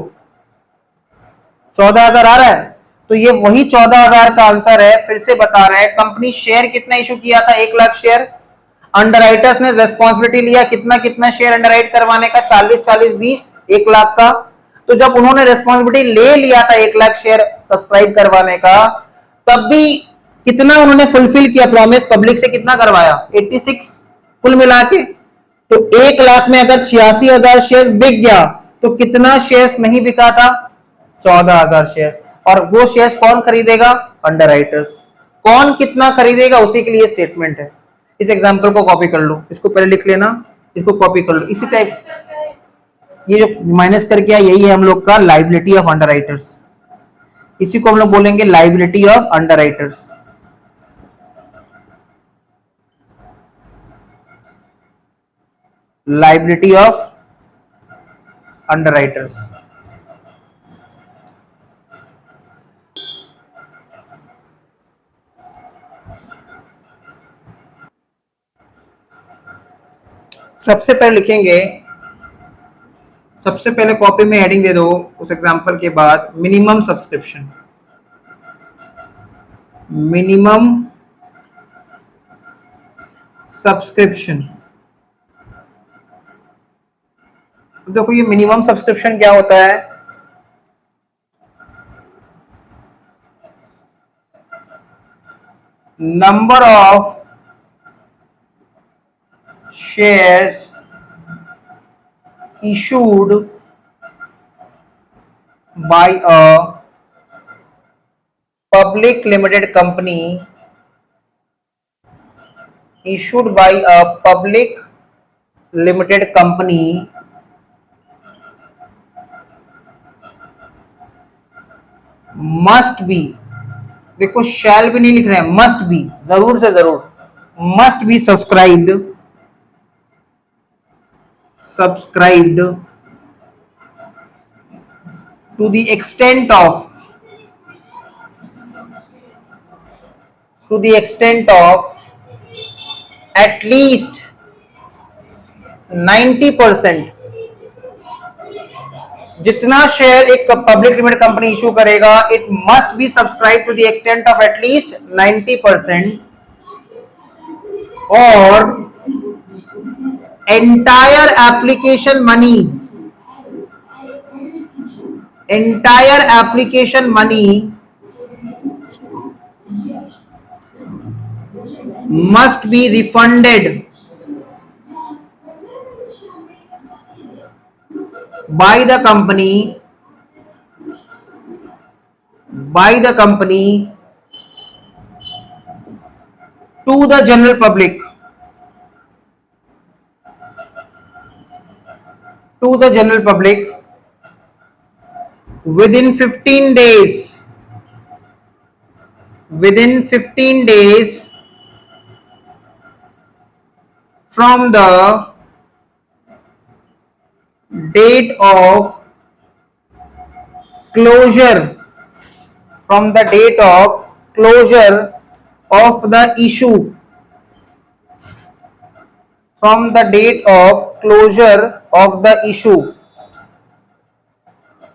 14,000 आ रहा है। तो ये वही 14,000 का आंसर है। फिर से बता रहे हैं, कंपनी शेयर कितना इशू किया था? 1,00,000 शेयर। अंडरराइटर्स ने रेस्पॉन्सिबिलिटी लिया कितना कितना शेयर अंडरराइट करवाने का? 40, 40, 20, 1,00,000 का। तो जब उन्होंने रेस्पॉन्सिबिलिटी ले लिया था 1,00,000 शेयर सब्सक्राइब करवाने का, तब भी कितना उन्होंने फुलफिल किया प्रॉमिस? पब्लिक से कितना करवाया? 86 कुल मिला के। तो 1,00,000 में अगर 86,000 शेयर बिक गया तो कितना शेयर नहीं बिका था? 14,000 शेयर। और वो शेयर्स कौन खरीदेगा? अंडरराइटर्स। कौन कितना खरीदेगा उसी के लिए स्टेटमेंट है। इस एग्जांपल को कॉपी कर लो, इसको पहले लिख लेना, इसको कॉपी कर लो। इसी टाइप ये जो माइनस करके आया यही है हम लोग का लायबिलिटी ऑफ अंडरराइटर्स। इसी को हम लोग बोलेंगे liability of underwriters. Liability of underwriters. सबसे पहले लिखेंगे, सबसे पहले कॉपी में हेडिंग दे दो उस एग्जांपल के बाद, मिनिमम सब्सक्रिप्शन। Minimum subscription. देखो ये मिनिमम सब्सक्रिप्शन क्या होता है? Number of shares issued by a public limited company issued by a public limited company must be, देखो शैल भी नहीं लिख रहे हैं, मस्ट बी, जरूर से जरूर, must be subscribed to the extent of, at least 90%, जितना शेयर एक पब्लिक लिमिटेड कंपनी इशू करेगा, it must be subscribe to the extent of at least 90%, और entire application money must be refunded by the company to the general public, within 15 days from the date of closure of the issue,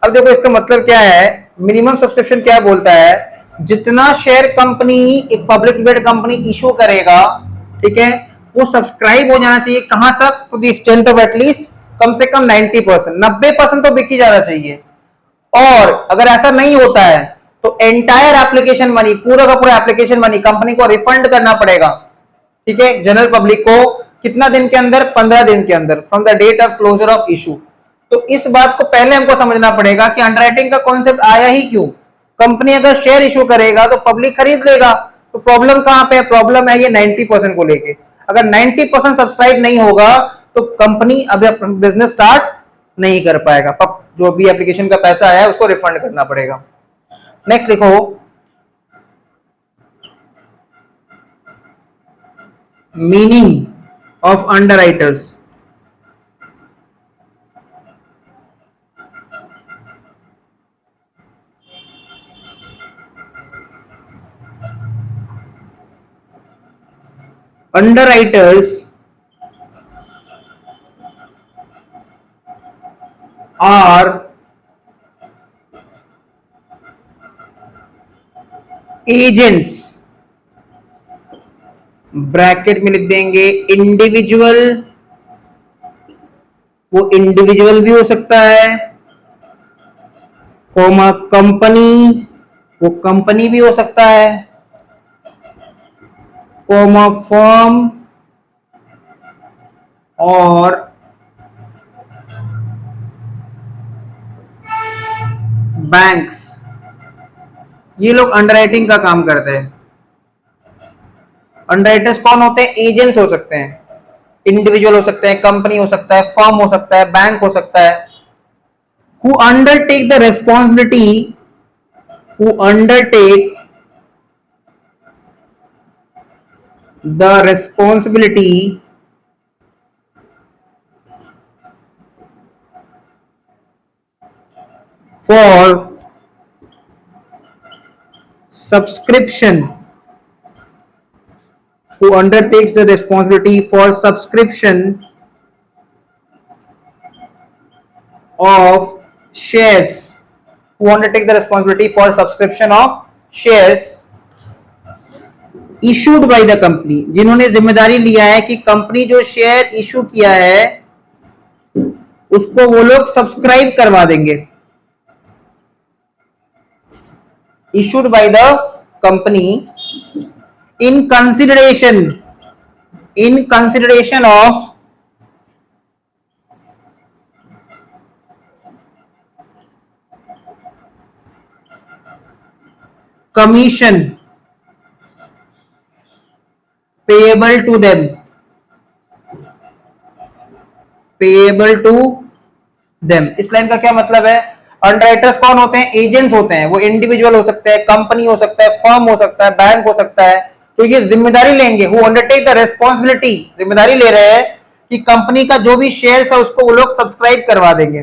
अब देखो इसका मतलब क्या है, minimum subscription क्या बोलता है, जितना शेयर कंपनी एक पब्लिक लिमिटेड कंपनी इशू करेगा, ठीक है, वो सब्सक्राइब हो जाना चाहिए, कहां तक, to the extent of at least कम से कम 90%, 90% तो बिक ही जाना चाहिए। और अगर ऐसा नहीं होता है तो एंटायर एप्लीकेशन मनी, पूरा का पूरा एप्लीकेशन मनी कंपनी को रिफंड करना पड़ेगा, ठीक है, जनरल पब्लिक को, कितना दिन के अंदर, 15 दिन के अंदर, from the date of closure of issue. तो इस बात को पहले हमको समझना पड़ेगा कि अंडरराइटिंग का कॉन्सेप्ट आया ही क्यों। कंपनी अगर शेयर इशू करेगा तो पब्लिक खरीद लेगा, तो प्रॉब्लम कहां पे है, प्रॉब्लम है ये 90% को लेके। अगर 90% सब्सक्राइब नहीं होगा तो कंपनी अभी बिजनेस स्टार्ट नहीं कर पाएगा, जो भी एप्लीकेशन का पैसा आया है उसको रिफंड करना पड़ेगा। नेक्स्ट लिखो, meaning of underwriters. Underwriters are agents, bracket में लिख देंगे इंडिविजुअल, वो इंडिविजुअल भी हो सकता है, कॉमा कंपनी, वो कंपनी भी हो सकता है, कॉमा फर्म और बैंक्स, ये लोग अंडरराइटिंग का काम करते हैं। अंडरराइटर्स कौन होते हैं, एजेंट्स हो सकते हैं, इंडिविजुअल हो सकते हैं, कंपनी हो सकता है, फर्म हो सकता है, बैंक हो सकता है, who undertake the responsibility for subscription, who undertakes the responsibility for subscription of shares, who undertake the responsibility for subscription of shares issued by the company, जिन्होंने जिम्मेदारी लिया है कि कंपनी जो शेयर इशू किया है उसको वो लोग सब्सक्राइब करवा देंगे। issued by the company in consideration of commission payable to them, payable to them. इस लाइन का क्या मतलब है? अंडरराइटर्स कौन होते हैं? एजेंट्स होते हैं। वो इंडिविजुअल हो सकता है, कंपनी हो सकता है, फर्म हो सकता है, बैंक हो सकता है, तो ये जिम्मेदारी लेंगे, हु अंडरटेक द रेस्पॉन्सिबिलिटी, जिम्मेदारी ले रहे हैं कि कंपनी का जो भी शेयर है उसको वो लोग सब्सक्राइब करवा देंगे।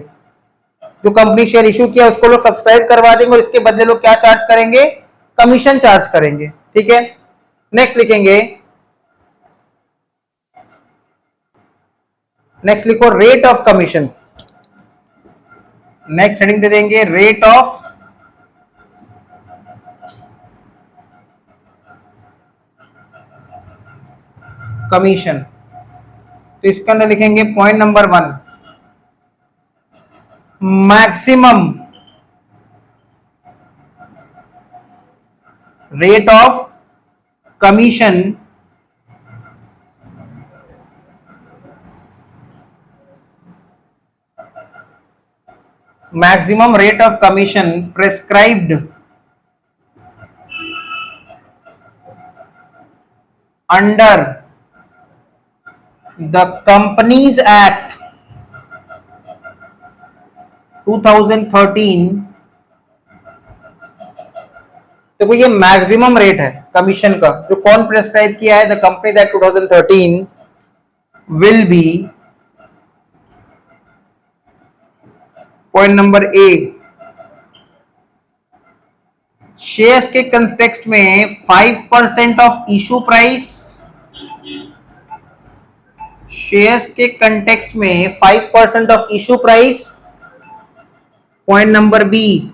जो कंपनी शेयर इशू किया उसको लोग सब्सक्राइब करवा देंगे और इसके बदले लोग क्या चार्ज करेंगे? कमीशन चार्ज करेंगे। ठीक है, नेक्स्ट लिखेंगे, नेक्स्ट लिखो rate of commission. Next heading दे देंगे रेट ऑफ कमीशन। तो इसके अंदर लिखेंगे point number 1, maximum rate of commission maximum rate of commission prescribed under the Companies Act 2013। देखो ये मैक्सिमम रेट है कमीशन का, जो कौन प्रेस्क्राइब किया है? The companies act 2013 will be, point number A, shares के कंटेक्स्ट में 5% ऑफ इशू प्राइस, शेयर्स के कंटेक्स्ट में 5% of issue price. Point number B,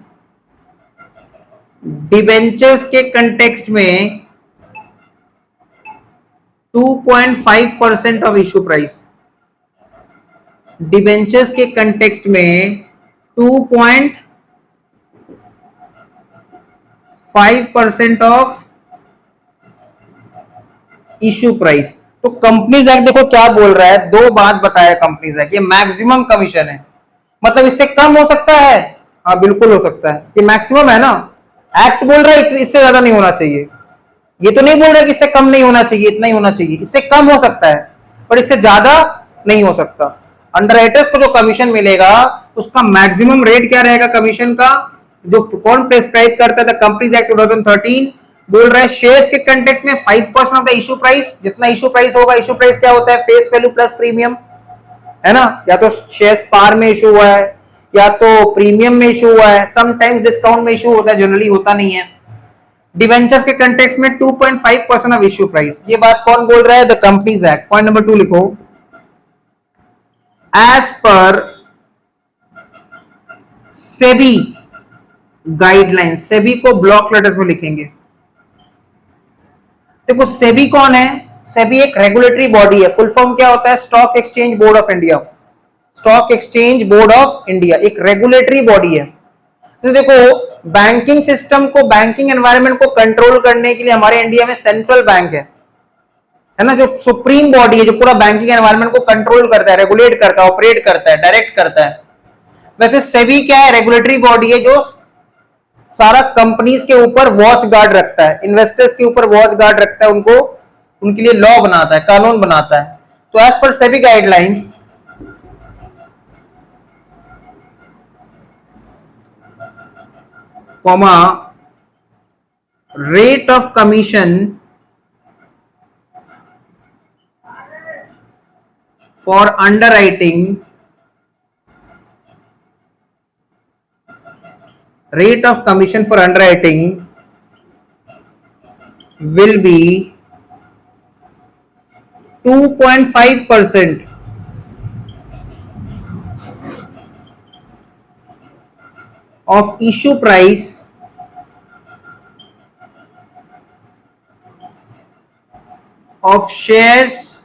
debentures के कंटेक्स्ट में 2.5% ऑफ इशू प्राइस, डिबेंचर्स के कंटेक्स्ट में 2.5% ऑफ इशू प्राइस। तो companies act देखो क्या बोल रहा है, दो बात बताया कंपनीज एक्ट, ये मैक्सिमम कमीशन है, मतलब इससे कम हो सकता है? हाँ बिल्कुल हो सकता है, ये मैक्सिमम है ना। एक्ट बोल रहा है इससे ज्यादा नहीं होना चाहिए, ये तो नहीं बोल रहा कि इससे कम नहीं होना चाहिए, इतना ही होना चाहिए। इससे कम हो सकता है पर इससे ज्यादा नहीं हो सकता। अंडरराइटर्स को जो कमीशन मिलेगा उसका मैक्सिमम रेट क्या रहेगा कमीशन का? जो कौन प्रेस्क्राइब करता है? कंपनीज एक्ट 2013 बोल रहा है शेयर्स के कंटेक्स्ट में 5% ऑफ द इशू प्राइस। जितना इशू प्राइस होगा, इशू प्राइस क्या होता है? फेस वैल्यू प्लस प्रीमियम, है ना? या तो शेयर्स पार में इशू हुआ है या तो प्रीमियम में इशू हुआ है, समटाइम्स डिस्काउंट में इशू होता है, जनरली होता नहीं है। डिवेंचर्स के कंटेक्स्ट में 2.5% ऑफ इशू प्राइस। ये बात कौन बोल रहा है? The companies act. Point number 2 लिखो, as per SEBI guideline. SEBI को ब्लॉक लेटर्स में लिखेंगे। देखो सेबी कौन है? सेबी एक रेगुलेटरी बॉडी है। फुल फॉर्म क्या होता है? Stock exchange board of India. Stock exchange board of India एक रेगुलेटरी बॉडी है। तो देखो बैंकिंग सिस्टम को, बैंकिंग एनवायरनमेंट को कंट्रोल करने के लिए हमारे इंडिया में सेंट्रल बैंक है ना, जो सुप्रीम बॉडी है, जो पूरा बैंकिंग एनवायरनमेंट को कंट्रोल करता है, रेगुलेट करता है, ऑपरेट करता है, डायरेक्ट करता है। वैसे सेबी क्या है? रेगुलेटरी बॉडी है जो सारा कंपनीज के ऊपर वॉच गार्ड रखता है, इन्वेस्टर्स के ऊपर वॉच गार्ड रखता है, उनको उनके लिए लॉ बनाता है, कानून बनाता है। तो as per SEBI guidelines comma rate of commission for underwriting, rate of commission for underwriting will be 2.5% of issue price of shares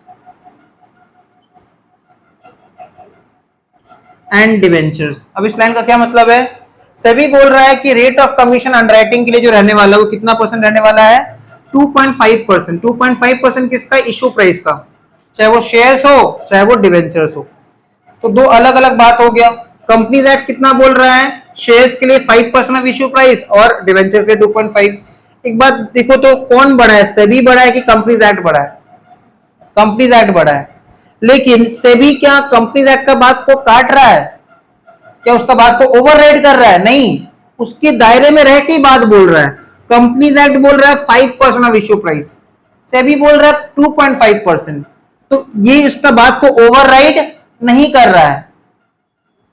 and debentures। अब इस लाइन का क्या मतलब है? सेबी बोल रहा है कि रेट ऑफ कमीशन अंडरराइटिंग के लिए जो रहने वाला है वो कितना परसेंट रहने वाला है? 2.5%। 2.5% किसका? इशू प्राइस का, चाहे वो शेयर्स हो चाहे वो डिवेंचर्स हो। तो दो अलग अलग बात हो गया। कंपनीज एक्ट कितना बोल रहा है? शेयर्स के लिए 5% ऑफ इशू प्राइस और डिवेंचर्स के लिए 2.5। एक बात देखो तो कौन बड़ा है, सेबी बड़ा है कि कंपनीज एक्ट बड़ा है? कंपनीज एक्ट बढ़ा है, लेकिन सेबी क्या कंपनीज एक्ट का बात को काट रहा है, क्या उसका बात को ओवरराइड कर रहा है? नहीं, उसके दायरे में रह के ही बात बोल रहा है। कंपनीज एक्ट बोल रहा है 5% ऑफ इश्यू प्राइस, सेबी बोल रहा है 2.5%, तो ये इसका बात को ओवरराइड नहीं कर रहा है।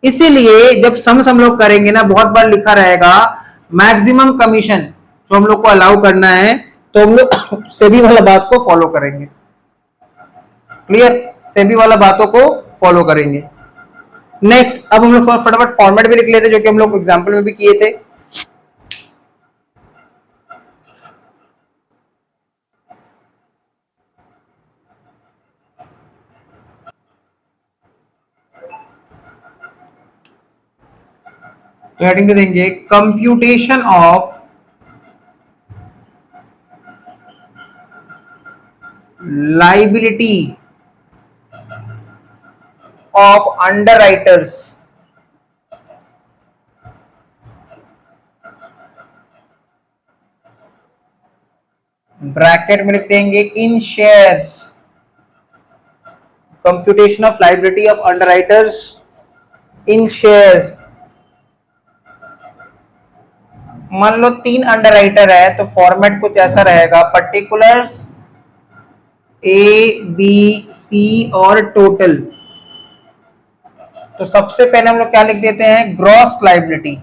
इसीलिए जब सम लोग करेंगे ना, बहुत बार लिखा रहेगा मैक्सिमम कमीशन जो हम लोग को अलाउ करना है, तो हम लोग सेबी वाला बात को फॉलो करेंगे। क्लियर? सेबी वाला बातों को फॉलो करेंगे। नेक्स्ट, अब हम लोग फटाफट फॉर्मेट भी लिख लेते जो कि हम लोग एग्जांपल में भी किए थे। तो हेडिंग देंगे computation of liability of underwriters bracket में लिख देंगे in shares, computation of liability of underwriters in shares. मान लो 3 अंडरराइटर है, तो फॉर्मेट कुछ ऐसा रहेगा, पर्टिकुलर्स ए बी सी और टोटल। तो सबसे पहले हम लोग क्या लिख देते हैं, ग्रॉस लाइबिलिटी।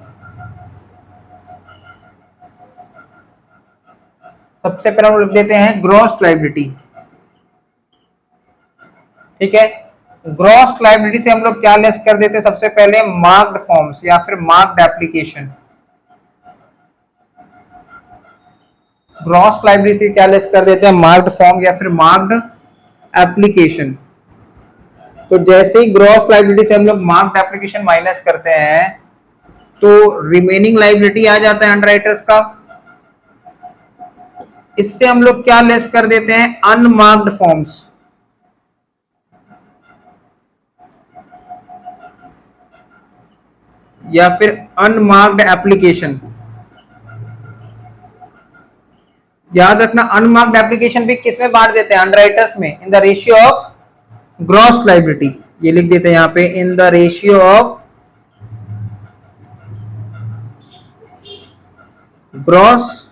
सबसे पहले हम लोग लिख देते हैं ग्रॉस लाइबिलिटी। ठीक है, ग्रॉस लाइबिलिटी से हम लोग क्या लेस कर देते हैं, सबसे पहले मार्क्ड फॉर्म्स या फिर मार्क्ड एप्लीकेशन। ग्रॉस लाइबिलिटी से क्या लेस कर देते हैं, मार्क्ड फॉर्म या फिर मार्क्ड एप्लीकेशन। तो जैसे ही ग्रॉस लाइबिलिटी से हम लोग मार्क्ड एप्लीकेशन माइनस करते हैं, तो रिमेनिंग लाइबिलिटी आ जाता है अंडरराइटर्स का। इससे हम लोग क्या लेस कर देते हैं, अनमार्क्ड फॉर्म्स। या फिर अनमार्क्ड एप्लीकेशन। याद रखना, अनमार्क्ड एप्लीकेशन भी किस में बांट देते हैं, अंडरराइटर्स में, in the ratio of gross liability. ये लिख देते हैं यहां पे, in the ratio of gross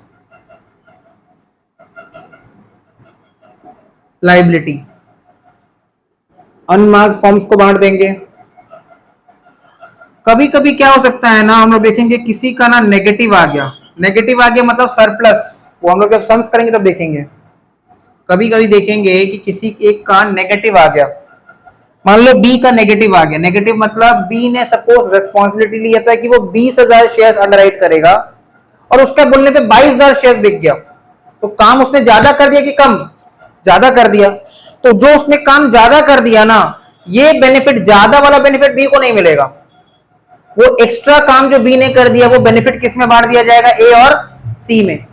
liability. Unmarked forms को बांट देंगे। कभी कभी क्या हो सकता है ना, हम लोग देखेंगे किसी का ना नेगेटिव आ गया, नेगेटिव आ गया मतलब सरप्लस, वो हम लोग जब सम्स करेंगे तब देखेंगे। कभी कभी देखेंगे कि किसी एक का नेगेटिव आ गया, मान लो बी का नेगेटिव आ गया। नेगेटिव मतलब बी ने सपोज रेस्पॉन्सिबिलिटी लिया था कि वो 20,000 शेयर अंडरराइट करेगा, और उसके बोलने पे 22,000 शेयर बिक गया। तो काम उसने ज्यादा कर दिया कि कम? ज्यादा कर दिया। तो जो उसने काम ज्यादा कर दिया ना, ये बेनिफिट, ज्यादा वाला बेनिफिट बी को नहीं मिलेगा। वो एक्स्ट्रा काम जो बी ने कर दिया, वो बेनिफिट किस में बांट दिया जाएगा, ए और सी में।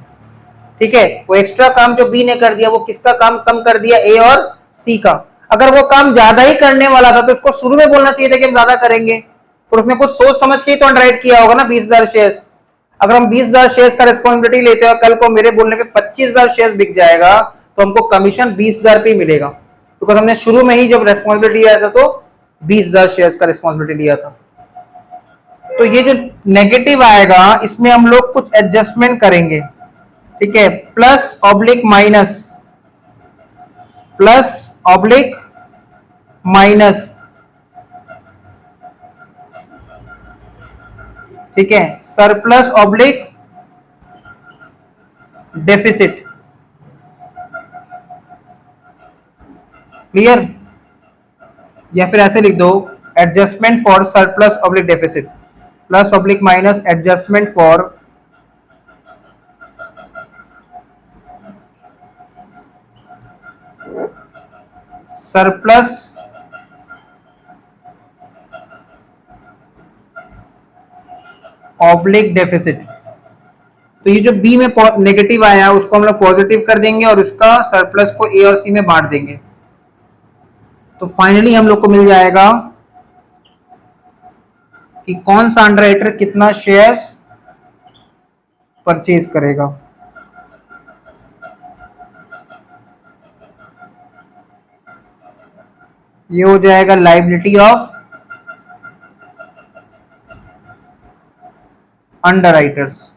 ठीक है, वो एक्स्ट्रा काम जो बी ने कर दिया, वो किसका काम कम कर दिया, ए और सी का। अगर वो काम ज्यादा ही करने वाला था, तो उसको शुरू में बोलना चाहिए था कि हम ज्यादा करेंगे, और उसने कुछ सोच समझ के तो अंडरराइट किया होगा ना 20,000 शेयर्स। अगर हम 20,000 शेयर्स का रिस्पॉन्सिबिलिटी लेते हैं, कल को मेरे बोलने पे 25,000 शेयर्स बिक जाएगा, तो हमको कमीशन 20,000 पे मिलेगा, बिकॉज हमने शुरू में ही जब रेस्पॉन्सिबिलिटी लिया था तो 20,000 शेयर्स का रिस्पॉन्सिबिलिटी लिया था। तो ये जो नेगेटिव आएगा, इसमें हम लोग कुछ एडजस्टमेंट करेंगे। ठीक है, plus oblique minus, plus oblique minus. ठीक है, सरप्लस ऑब्लिक डेफिसिट। क्लियर? या फिर ऐसे लिख दो, adjustment for surplus oblique deficit, plus oblique minus adjustment for surplus oblique deficit. तो ये जो बी में नेगेटिव आया, उसको हम लोग पॉजिटिव कर देंगे और उसका सरप्लस को ए और सी में बांट देंगे। तो फाइनली हम लोग को मिल जाएगा कि कौन सा अंडरराइटर कितना शेयर्स परचेज करेगा। ये हो जाएगा लाइबिलिटी ऑफ अंडरराइटर्स।